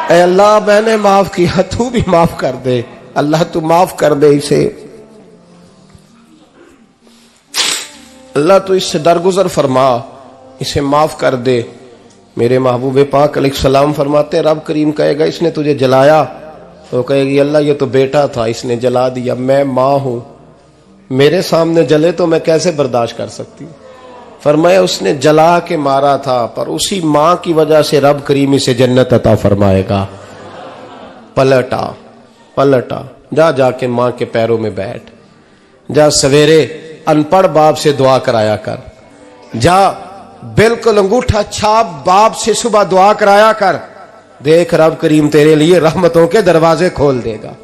ऐ अल्लाह मैंने माफ किया तू भी माफ कर दे, अल्लाह तू माफ कर दे इसे, अल्लाह तू इससे दरगुजर फरमा, इसे माफ कर दे। मेरे महबूब पाक अलैहिस्सलाम फरमाते रब करीम कहेगा इसने तुझे जलाया, तो कहेगी अल्लाह ये तो बेटा था इसने जला दिया, मैं मां हूं, मेरे सामने जले तो मैं कैसे बर्दाश्त कर सकती हूं। फरमाया उसने जला के मारा था, पर उसी मां की वजह से रब करीम इसे जन्नत अता फरमाएगा। पलटा जा जाके मां के पैरों में बैठ जा, सवेरे अनपढ़ बाप से दुआ कराया कर, जा बिल्कुल अंगूठा छाप बाप से सुबह दुआ कराया कर, देख रब करीम तेरे लिए रहमतों के दरवाजे खोल देगा।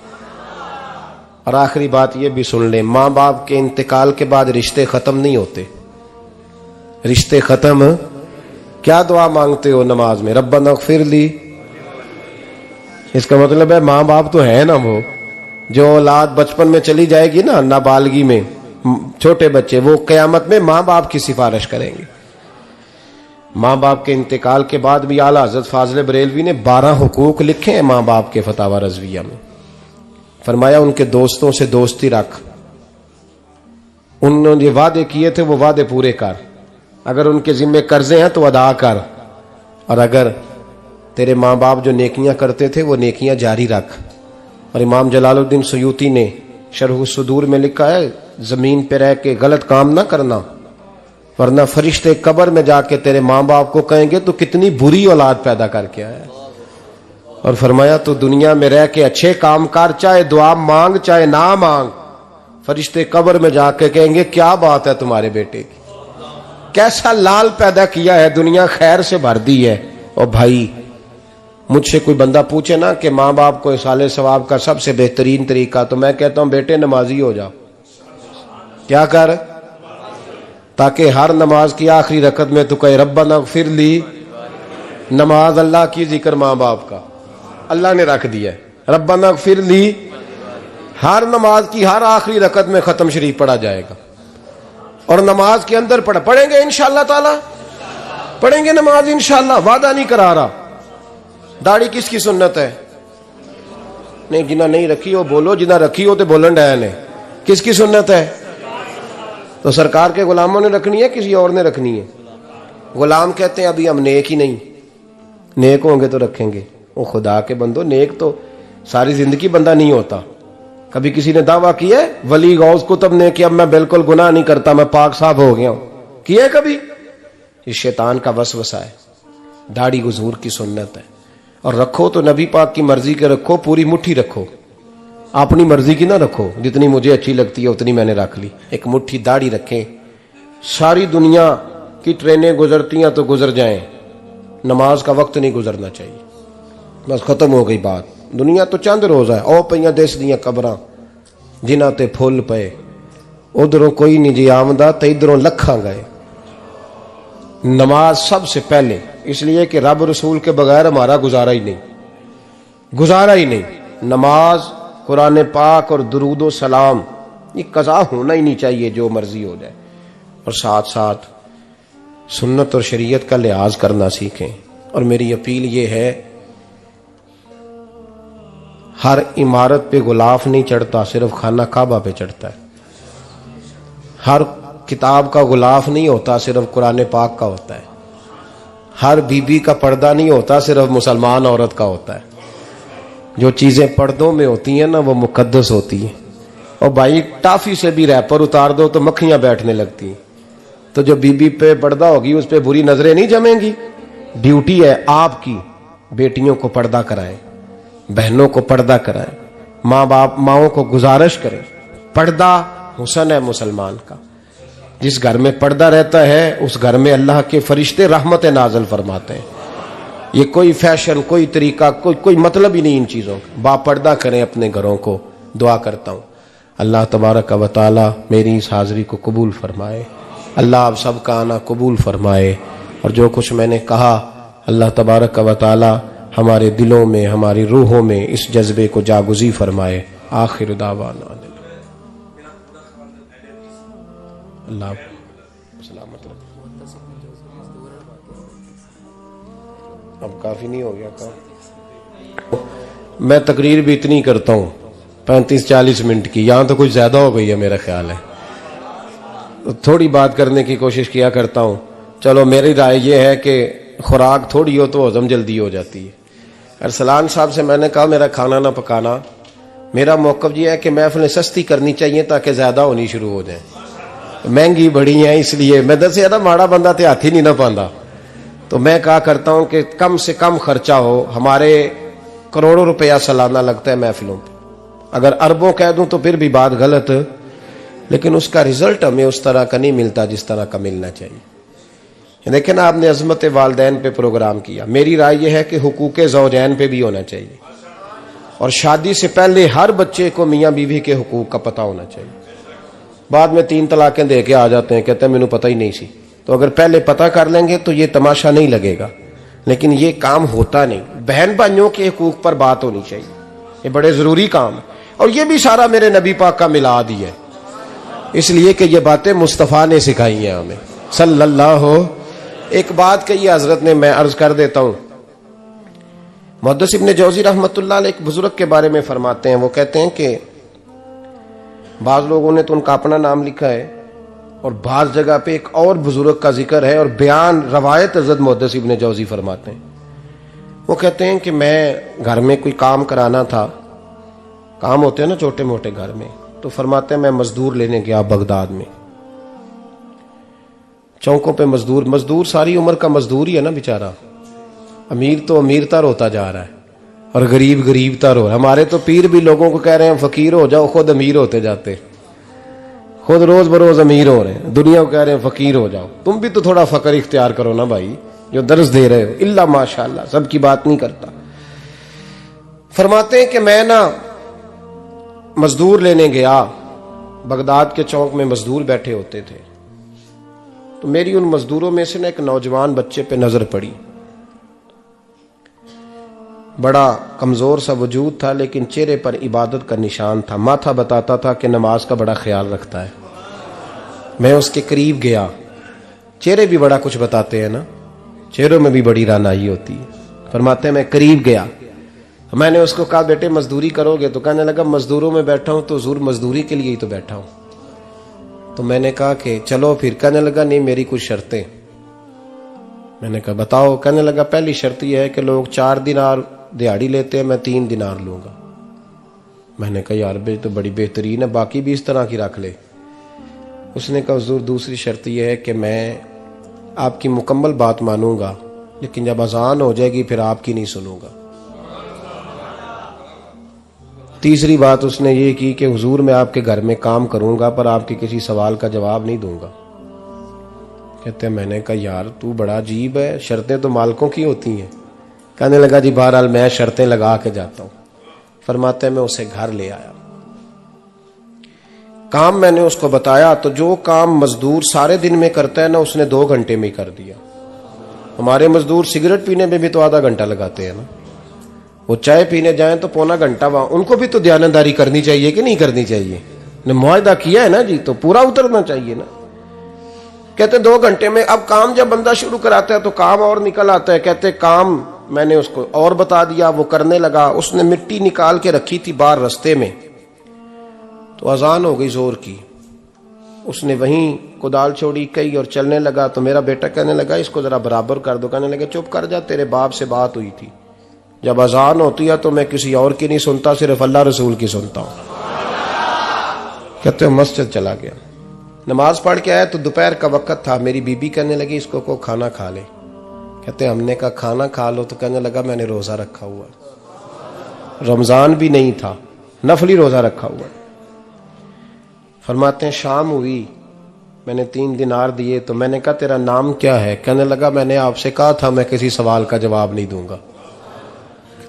और आखिरी बात ये भी सुन ले, मां बाप के इंतकाल के बाद रिश्ते खत्म नहीं होते। रिश्ते खत्म, क्या दुआ मांगते हो नमाज में? रब्बना इग़फिरली। इसका मतलब है मां बाप तो है ना, वो जो औलाद बचपन में चली जाएगी ना, नाबालगी में, छोटे बच्चे, वो कयामत में मां बाप की सिफारिश करेंगे। मां बाप के इंतकाल के बाद भी आला हज़रत फाज़िल बरेलवी ने 12 हुकूक लिखे हैं मां बाप के फतावा रज़विया में। फरमाया उनके दोस्तों से दोस्ती रख, उन्होंने जो वादे किए थे वो वादे पूरे कर, अगर उनके जिम्मे कर्जे हैं तो अदा कर, और अगर तेरे माँ बाप जो नेकियां करते थे वो नेकियां जारी रख। और इमाम जलालुद्दीन सयूती ने शरह सुदूर में लिखा है, जमीन पे रह के गलत काम ना करना, वरना फरिश्ते कब्र में जाके तेरे माँ बाप को कहेंगे तो कितनी बुरी औलाद पैदा करके आया। और फरमाया तो दुनिया में रह के अच्छे काम कर, चाहे दुआ मांग चाहे ना मांग, फरिश्ते कब्र में जाके कहेंगे क्या बात है तुम्हारे बेटे की, कैसा लाल पैदा किया है, दुनिया खैर से भर दी है। और भाई मुझसे कोई बंदा पूछे ना कि माँ बाप को इसाले सवाब का सबसे बेहतरीन तरीका, तो मैं कहता हूं बेटे नमाजी हो जाओ। क्या कर, ताकि हर नमाज की आखिरी रकत में तू कहे रब्बना इग़फिरली। नमाज अल्लाह की, जिक्र माँ बाप का अल्लाह ने रख दिया है, रब्बना इग़फिरली हर नमाज की हर आखिरी रकत में खत्म शरीफ पढ़ा जाएगा। और नमाज के अंदर पढ़ेंगे इंशाअल्लाह ताला, पढ़ेंगे नमाज इंशाअल्लाह, वादा नहीं करा रहा। दाढ़ी किसकी सुन्नत है? नहीं, जिन्हें नहीं रखी हो बोलो, जिन्हें रखी हो तो बोलन डया ने। किसकी सुन्नत है? तो सरकार के गुलामों ने रखनी है, किसी और ने रखनी है? गुलाम कहते हैं अभी हम नेक ही नहीं, नेक होंगे तो रखेंगे। वो खुदा के बंदो, नेक तो सारी जिंदगी बंदा नहीं होता। कभी किसी ने दावा किया है वली गौस कुतुब ने कि अब मैं बिल्कुल गुनाह नहीं करता, मैं पाक साफ हो गया हूं? किया है कभी? ये शैतान का वसवसा है। दाढ़ी हुजूर की सुन्नत है, और रखो तो नबी पाक की मर्जी के रखो, पूरी मुट्ठी रखो, अपनी मर्जी की ना रखो। जितनी मुझे अच्छी लगती है उतनी मैंने रख ली। एक मुट्ठी दाढ़ी रखें, सारी दुनिया की ट्रेनें गुजरती हैं तो गुजर जाएं, नमाज का वक्त नहीं गुजरना चाहिए। बस खत्म हो गई बात। दुनिया तो चंद रोज है, ओ पईयां देश दियां कबरां जिन्हां ते फुल पे, उधरों कोई नहीं जी आमदा ते इधरों लखां गए। नमाज सबसे पहले, इसलिए कि रब रसूल के बगैर हमारा गुजारा ही नहीं, गुजारा ही नहीं। नमाज, कुरान पाक और दुरूद व सलाम, ये कज़ा होना ही नहीं चाहिए, जो मर्जी हो जाए। और साथ साथ सुन्नत और शरीयत का लिहाज करना सीखें। और मेरी अपील ये है, हर इमारत पे गुलाफ नहीं चढ़ता, सिर्फ खाना काबा पे चढ़ता है। हर किताब का गुलाफ नहीं होता, सिर्फ कुरान पाक का होता है। हर बीबी का पर्दा नहीं होता, सिर्फ मुसलमान औरत का होता है। जो चीजें पर्दों में होती हैं ना, वो मुकद्दस होती हैं। और भाई टाफी से भी रैपर उतार दो तो मक्खियां बैठने लगती हैं। तो जो बीबी पे पर्दा होगी उस पर बुरी नजरें नहीं जमेंगी। ड्यूटी है आपकी, बेटियों को पर्दा कराएं, बहनों को पर्दा कराएं, माँ बाप माओं को गुजारिश करें। पर्दा हुस्न है मुसलमान का। जिस घर में पर्दा रहता है उस घर में अल्लाह के फरिश्ते रहमत नाज़िल फरमाते हैं। ये कोई फैशन, कोई तरीका, कोई मतलब ही नहीं इन चीज़ों का। बापर्दा करें अपने घरों को। दुआ करता हूँ अल्लाह तबारक व तआला मेरी इस हाज़िरी को कबूल फरमाए। अल्लाह आप सबका आना कबूल फरमाए। और जो कुछ मैंने कहा अल्लाह तबारक व तआला हमारे दिलों में, हमारी रूहों में इस जज्बे को जागुज़ी फरमाए। आखिर दावाना अल्लाह सलामत रखे। अब काफी नहीं हो गया काम? मैं तकरीर भी इतनी करता हूँ 35-40 मिनट की, यहां तो कुछ ज्यादा हो गई है मेरा ख्याल है। तो थोड़ी बात करने की कोशिश किया करता हूँ। चलो मेरी राय ये है कि खुराक थोड़ी हो तो हजम जल्दी हो जाती है। अरसलान साहब से मैंने कहा मेरा खाना ना पकाना। मेरा मौक़िफ़ ये है कि महफ़िलें सस्ती करनी चाहिए ताकि ज्यादा होनी शुरू हो जाए। महंगी बड़ी है, इसलिए मैं दस ना माड़ा बंदा ते हाथ ही नहीं ना पाता। तो मैं कहा करता हूं कि कम से कम खर्चा हो। हमारे करोड़ों रुपया सालाना लगता है महफिलों पर, अगर अरबों कह दूं तो फिर भी बात गलत, लेकिन उसका रिजल्ट हमें उस तरह का नहीं मिलता जिस तरह का मिलना चाहिए। देखें ना, आपने अजमत वालदैन पे प्रोग्राम किया, मेरी राय यह है कि हुकूक ज़ौजैन पे भी होना चाहिए, और शादी से पहले हर बच्चे को मियाँ बीवी के हुकूक का पता होना चाहिए। बाद में 3 तलाकें दे के आ जाते हैं, कहते हैं मैंने पता ही नहीं सी। तो अगर पहले पता कर लेंगे तो ये तमाशा नहीं लगेगा, लेकिन ये काम होता नहीं। बहन भाइयों के हुकूक पर बात होनी चाहिए, ये बड़े जरूरी काम है। और ये भी सारा मेरे नबी पाक का मिलाद ही है, इसलिए कि ये बातें मुस्तफ़ा ने सिखाई हैं हमें सल्लल्लाहु। एक बात कही हजरत ने, मैं अर्ज कर देता हूं। मुहद्दिस इब्न जौज़ी रहमतुल्लाह अलैह एक बुजुर्ग के बारे में फरमाते हैं, वो कहते हैं कि बाज लोगों ने तो उनका अपना नाम लिखा है और बाज जगह पे एक और बुजुर्ग का जिक्र है, और बयान रवायत हज़रत मुहद्दिस इब्न जौज़ी फरमाते हैं। वो कहते हैं कि मैं घर में कोई काम कराना था, काम होते हैं ना छोटे मोटे घर में, तो फरमाते हैं मैं मजदूर लेने गया बगदाद में। चौकों पे मजदूर सारी उम्र का मजदूर ही है ना बेचारा। अमीर तो अमीरतर होता जा रहा है और गरीब गरीबतर हो रहा है। हमारे तो पीर भी लोगों को कह रहे हैं फकीर हो जाओ, खुद अमीर होते जाते, खुद रोज बरोज अमीर हो रहे हैं। दुनिया को कह रहे हैं फकीर हो जाओ, तुम भी तो थोड़ा फकर इख्तियार करो ना भाई, जो दर्ज दे रहे हो। इल्ला माशाअल्लाह, सबकी बात नहीं करता। फरमाते हैं कि मैं ना मजदूर लेने गया, बगदाद के चौक में मजदूर बैठे होते थे, तो मेरी उन मजदूरों में से ना एक नौजवान बच्चे पे नजर पड़ी। बड़ा कमजोर सा वजूद था, लेकिन चेहरे पर इबादत का निशान था। माथा बताता था कि नमाज का बड़ा ख्याल रखता है। मैं उसके करीब गया, चेहरे भी बड़ा कुछ बताते हैं ना, चेहरों में भी बड़ी रानाई होती है। फरमाते हैं मैं करीब गया, मैंने उसको कहा बेटे मजदूरी करोगे? तो कहने लगा मजदूरों में बैठा हूं तो हुजूर मजदूरी के लिए ही तो बैठा हूं। तो मैंने कहा कि चलो फिर। कहने लगा नहीं मेरी कुछ शर्तें। मैंने कहा बताओ? कहने लगा पहली शर्त यह है कि लोग 4 दिनार दिहाड़ी लेते हैं, मैं 3 दिनार लूंगा। मैंने कहा यार बे तो बड़ी बेहतरीन है, बाकी भी इस तरह की रख ले। उसने कहा हुजूर दूसरी शर्त यह है कि मैं आपकी मुकम्मल बात मानूंगा, लेकिन जब अजान हो जाएगी फिर आपकी नहीं सुनूंगा। तीसरी बात उसने ये की कि हुजूर मैं आपके घर में काम करूंगा पर आपके किसी सवाल का जवाब नहीं दूंगा। कहते हैं मैंने कहा यार तू बड़ा अजीब है, शर्तें तो मालिकों की होती हैं। कहने लगा जी बहरहाल मैं शर्तें लगा के जाता हूं। फरमाते हैं मैं उसे घर ले आया, काम मैंने उसको बताया, तो जो काम मजदूर सारे दिन में करता है ना उसने 2 घंटे में कर दिया। हमारे मजदूर सिगरेट पीने में भी तो आधा घंटा लगाते हैं ना, वो चाय पीने जाएं तो पौना घंटा वहां। उनको भी तो दयानतदारी करनी चाहिए कि नहीं करनी चाहिए? ने मुआहदा किया है ना जी, तो पूरा उतरना चाहिए ना। कहते 2 घंटे में। अब काम जब बंदा शुरू कराता है तो काम और निकल आता है। कहते काम मैंने उसको और बता दिया, वो करने लगा। उसने मिट्टी निकाल के रखी थी बाहर रास्ते में, तो अजान हो गई जोर की। उसने वहीं कुदाल छोड़ी कई और चलने लगा। तो मेरा बेटा कहने लगा इसको जरा बराबर कर दो। कहने लगा चुप कर जा, तेरे बाप से बात हुई थी, जब अजान होती है तो मैं किसी और की नहीं सुनता, सिर्फ अल्लाह रसूल की सुनता हूं। कहते हो मस्जिद चला गया, नमाज पढ़ के आया तो दोपहर का वक्त था। मेरी बीबी कहने लगी इसको को खाना खा ले। कहते हमने कहा खाना खा लो, तो कहने लगा मैंने रोजा रखा हुआ, रमजान भी नहीं था, नफली रोजा रखा हुआ। फरमाते हैं शाम हुई, मैंने 3 दिनार दिए। तो मैंने कहा तेरा नाम क्या है? कहने लगा मैंने आपसे कहा था मैं किसी सवाल का जवाब नहीं दूंगा।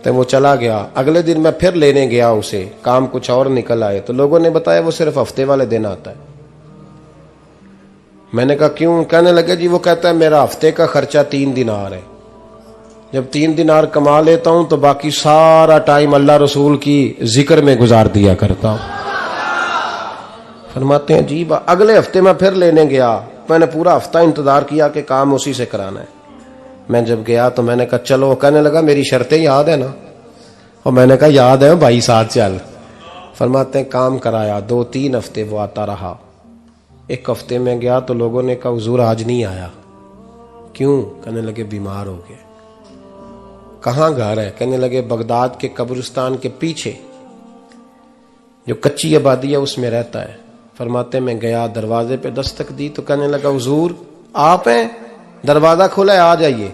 तो वो चला गया। अगले दिन मैं फिर लेने गया उसे, काम कुछ और निकल आए। तो लोगों ने बताया वो सिर्फ हफ्ते वाले दिन आता है। मैंने कहा क्यों? कहने लगे जी वो कहता है मेरा हफ्ते का खर्चा 3 दिनार है, जब 3 दिनार कमा लेता हूं तो बाकी सारा टाइम अल्लाह रसूल की जिक्र में गुजार दिया करता हूं। फरमाते हैं जी अगले हफ्ते मैं फिर लेने गया, मैंने पूरा हफ्ता इंतजार किया कि काम उसी से कराना है। मैं जब गया तो मैंने कहा चलो। कहने लगा मेरी शर्तें याद है ना? और मैंने कहा याद है भाई, साथ चल। फरमाते हैं काम कराया, 2-3 हफ्ते वो आता रहा। 1 हफ्ते में गया तो लोगों ने कहा हुजूर आज नहीं आया। क्यों? कहने लगे बीमार हो गए। कहाँ घर है? कहने लगे बगदाद के कब्रिस्तान के पीछे जो कच्ची आबादी है उसमें रहता है। फरमाते मैं गया, दरवाजे पे दस्तक दी तो कहने लगा हुजूर आप हैं? दरवाजा खुला है, आ जाइए।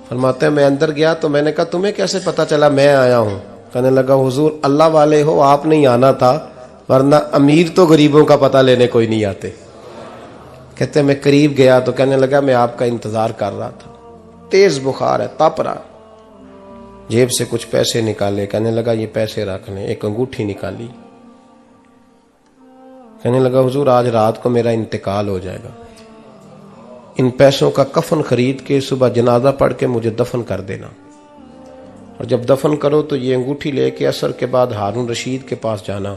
फरमाते मैं अंदर गया तो मैंने कहा तुम्हें कैसे पता चला मैं आया हूं? कहने लगा हुजूर अल्लाह वाले हो, आप नहीं आना था, वरना अमीर तो गरीबों का पता लेने कोई नहीं आते। कहते मैं करीब गया तो कहने लगा मैं आपका इंतजार कर रहा था, तेज बुखार है, तप रहा। जेब से कुछ पैसे निकाले, कहने लगा ये पैसे रख लें। एक अंगूठी निकाली, कहने लगा हुजूर आज रात को मेरा इंतकाल हो जाएगा, इन पैसों का कफन खरीद के सुबह जनाजा पढ़ के मुझे दफन कर देना, और जब दफन करो तो ये अंगूठी लेके असर के बाद हारून रशीद के पास जाना।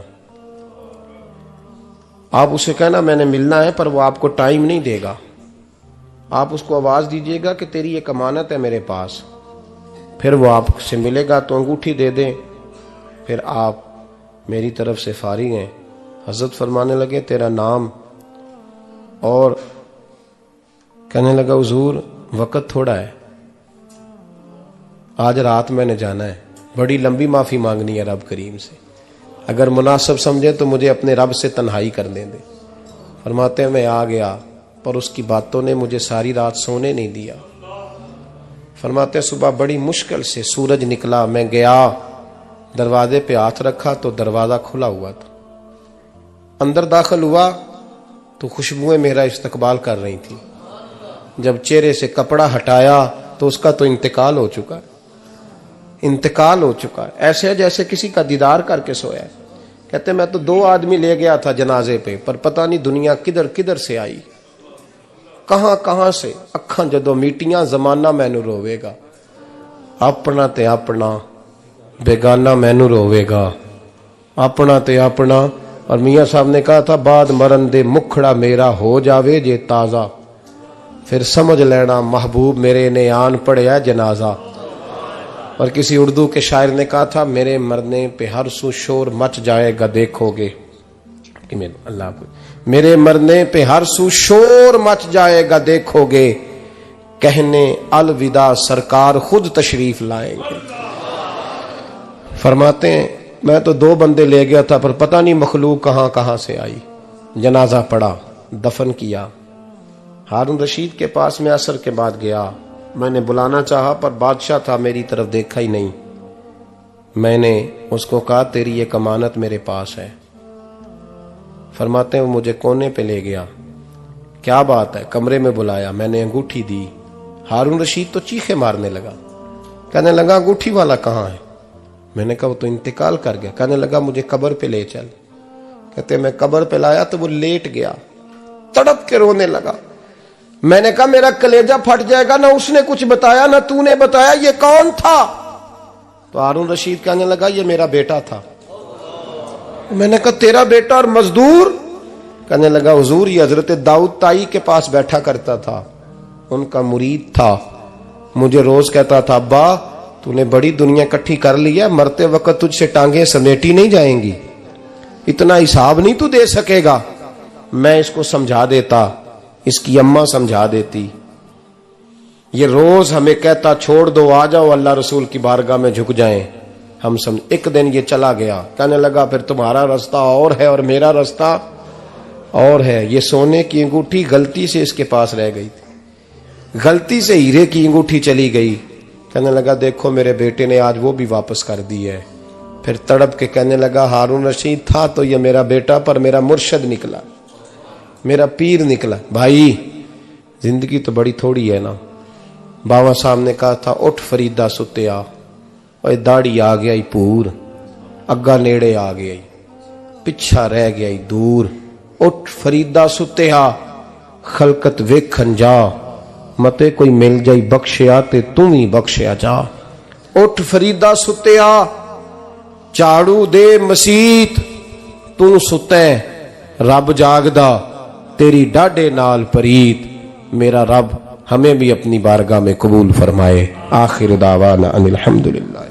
आप उसे कहना मैंने मिलना है, पर वो आपको टाइम नहीं देगा। आप उसको आवाज दीजिएगा कि तेरी एक अमानत है मेरे पास, फिर वो आपसे मिलेगा तो अंगूठी दे दें, फिर आप मेरी तरफ से फारिग हैं। हजरत फरमाने लगे तेरा नाम? और कहने लगा हुजूर वक्त थोड़ा है, आज रात मैंने जाना है, बड़ी लंबी माफी मांगनी है रब करीम से, अगर मुनासिब समझे तो मुझे अपने रब से तन्हाई करने दे। फरमाते हैं मैं आ गया, पर उसकी बातों ने मुझे सारी रात सोने नहीं दिया। फरमाते हैं सुबह बड़ी मुश्किल से सूरज निकला, मैं गया, दरवाजे पे हाथ रखा तो दरवाजा खुला हुआ था। अंदर दाखिल हुआ तो खुशबुएं मेरा इस्तकबाल कर रही थी। जब चेहरे से कपड़ा हटाया तो उसका तो इंतकाल हो चुका है, इंतकाल हो चुका है, ऐसे है जैसे किसी का दीदार करके सोया है। कहते मैं तो 2 आदमी ले गया था जनाजे पे, पर पता नहीं दुनिया किधर किधर से आई, कहां कहां से। अखां जदों मीटियां जमाना मैनू रोवेगा, अपना ते अपना बेगाना मैनू रोवेगा, अपना ते अपना। और मियां साहब ने कहा था बाद मरन दे मुखड़ा मेरा हो जावे जे ताजा, फिर समझ लेना महबूब मेरे ने आन पड़िया जनाजा। और किसी उर्दू के शायर ने कहा था मेरे मरने पे हर सू शोर मच जाएगा देखोगे, अल्लाह को मेरे मरने पे हर सू शोर मच जाएगा देखोगे, कहने अलविदा सरकार खुद तशरीफ लाएंगे। फरमाते हैं मैं तो 2 बंदे ले गया था, पर पता नहीं मखलूक कहां कहां से आई। जनाजा पड़ा, दफन किया। हारून रशीद के पास में असर के बाद गया, मैंने बुलाना चाहा पर बादशाह था, मेरी तरफ देखा ही नहीं। मैंने उसको कहा तेरी एक अमानत मेरे पास है। फरमाते हैं वो मुझे कोने पे ले गया, क्या बात है, कमरे में बुलाया, मैंने अंगूठी दी। हारून रशीद तो चीखे मारने लगा, कहने लगा अंगूठी वाला कहाँ है? मैंने कहा वो तो इंतकाल कर गया। कहने लगा मुझे कब्र पे ले चल। कहते मैं कब्र पे लाया तो वो लेट गया, तड़प के रोने लगा। मैंने कहा मेरा कलेजा फट जाएगा, ना उसने कुछ बताया ना तूने बताया, ये कौन था? तो हारून रशीद कहने लगा ये मेरा बेटा था। मैंने कहा तेरा बेटा और मजदूर? कहने लगा हुजूर ये हजरत दाऊद ताई के पास बैठा करता था, उनका मुरीद था, मुझे रोज कहता था अब्बा तूने बड़ी दुनिया इकट्ठी कर ली है, मरते वक्त तुझसे टांगे समेटी नहीं जाएंगी, इतना हिसाब नहीं तू दे सकेगा। मैं इसको समझा देता, इसकी अम्मा समझा देती। ये रोज हमें कहता छोड़ दो, आ जाओ अल्लाह रसूल की बारगाह में झुक जाएं, हम समझ। एक दिन ये चला गया, कहने लगा फिर तुम्हारा रास्ता और है और मेरा रास्ता और है। ये सोने की अंगूठी गलती से इसके पास रह गई थी, गलती से हीरे की अंगूठी चली गई। कहने लगा देखो मेरे बेटे ने आज वो भी वापस कर दी है। फिर तड़प के कहने लगा हारून रशीद था तो ये मेरा बेटा, पर मेरा मुर्शद निकला, मेरा पीर निकला। भाई जिंदगी तो बड़ी थोड़ी है ना। बाबा साहब ने कहा था उठ फरीदा सुत्या, और दाढ़ी आ गया पूर, अग्गा नेड़े आ गया, पिछा रह गया दूर। उठ फरीदा सुत्या खलकत वेखन जा, मते कोई मिल जाई बख्शिया ते तू ही बख्शिया जा। उठ फरीदा सुत्या झाड़ू दे मसीत, तू सुते रब जागदा, तेरी डाडे नाल परीत। मेरा रब हमें भी अपनी बारगाह में कबूल फरमाए। आखिर दावाना अनिल हम्दुलिल्लाह।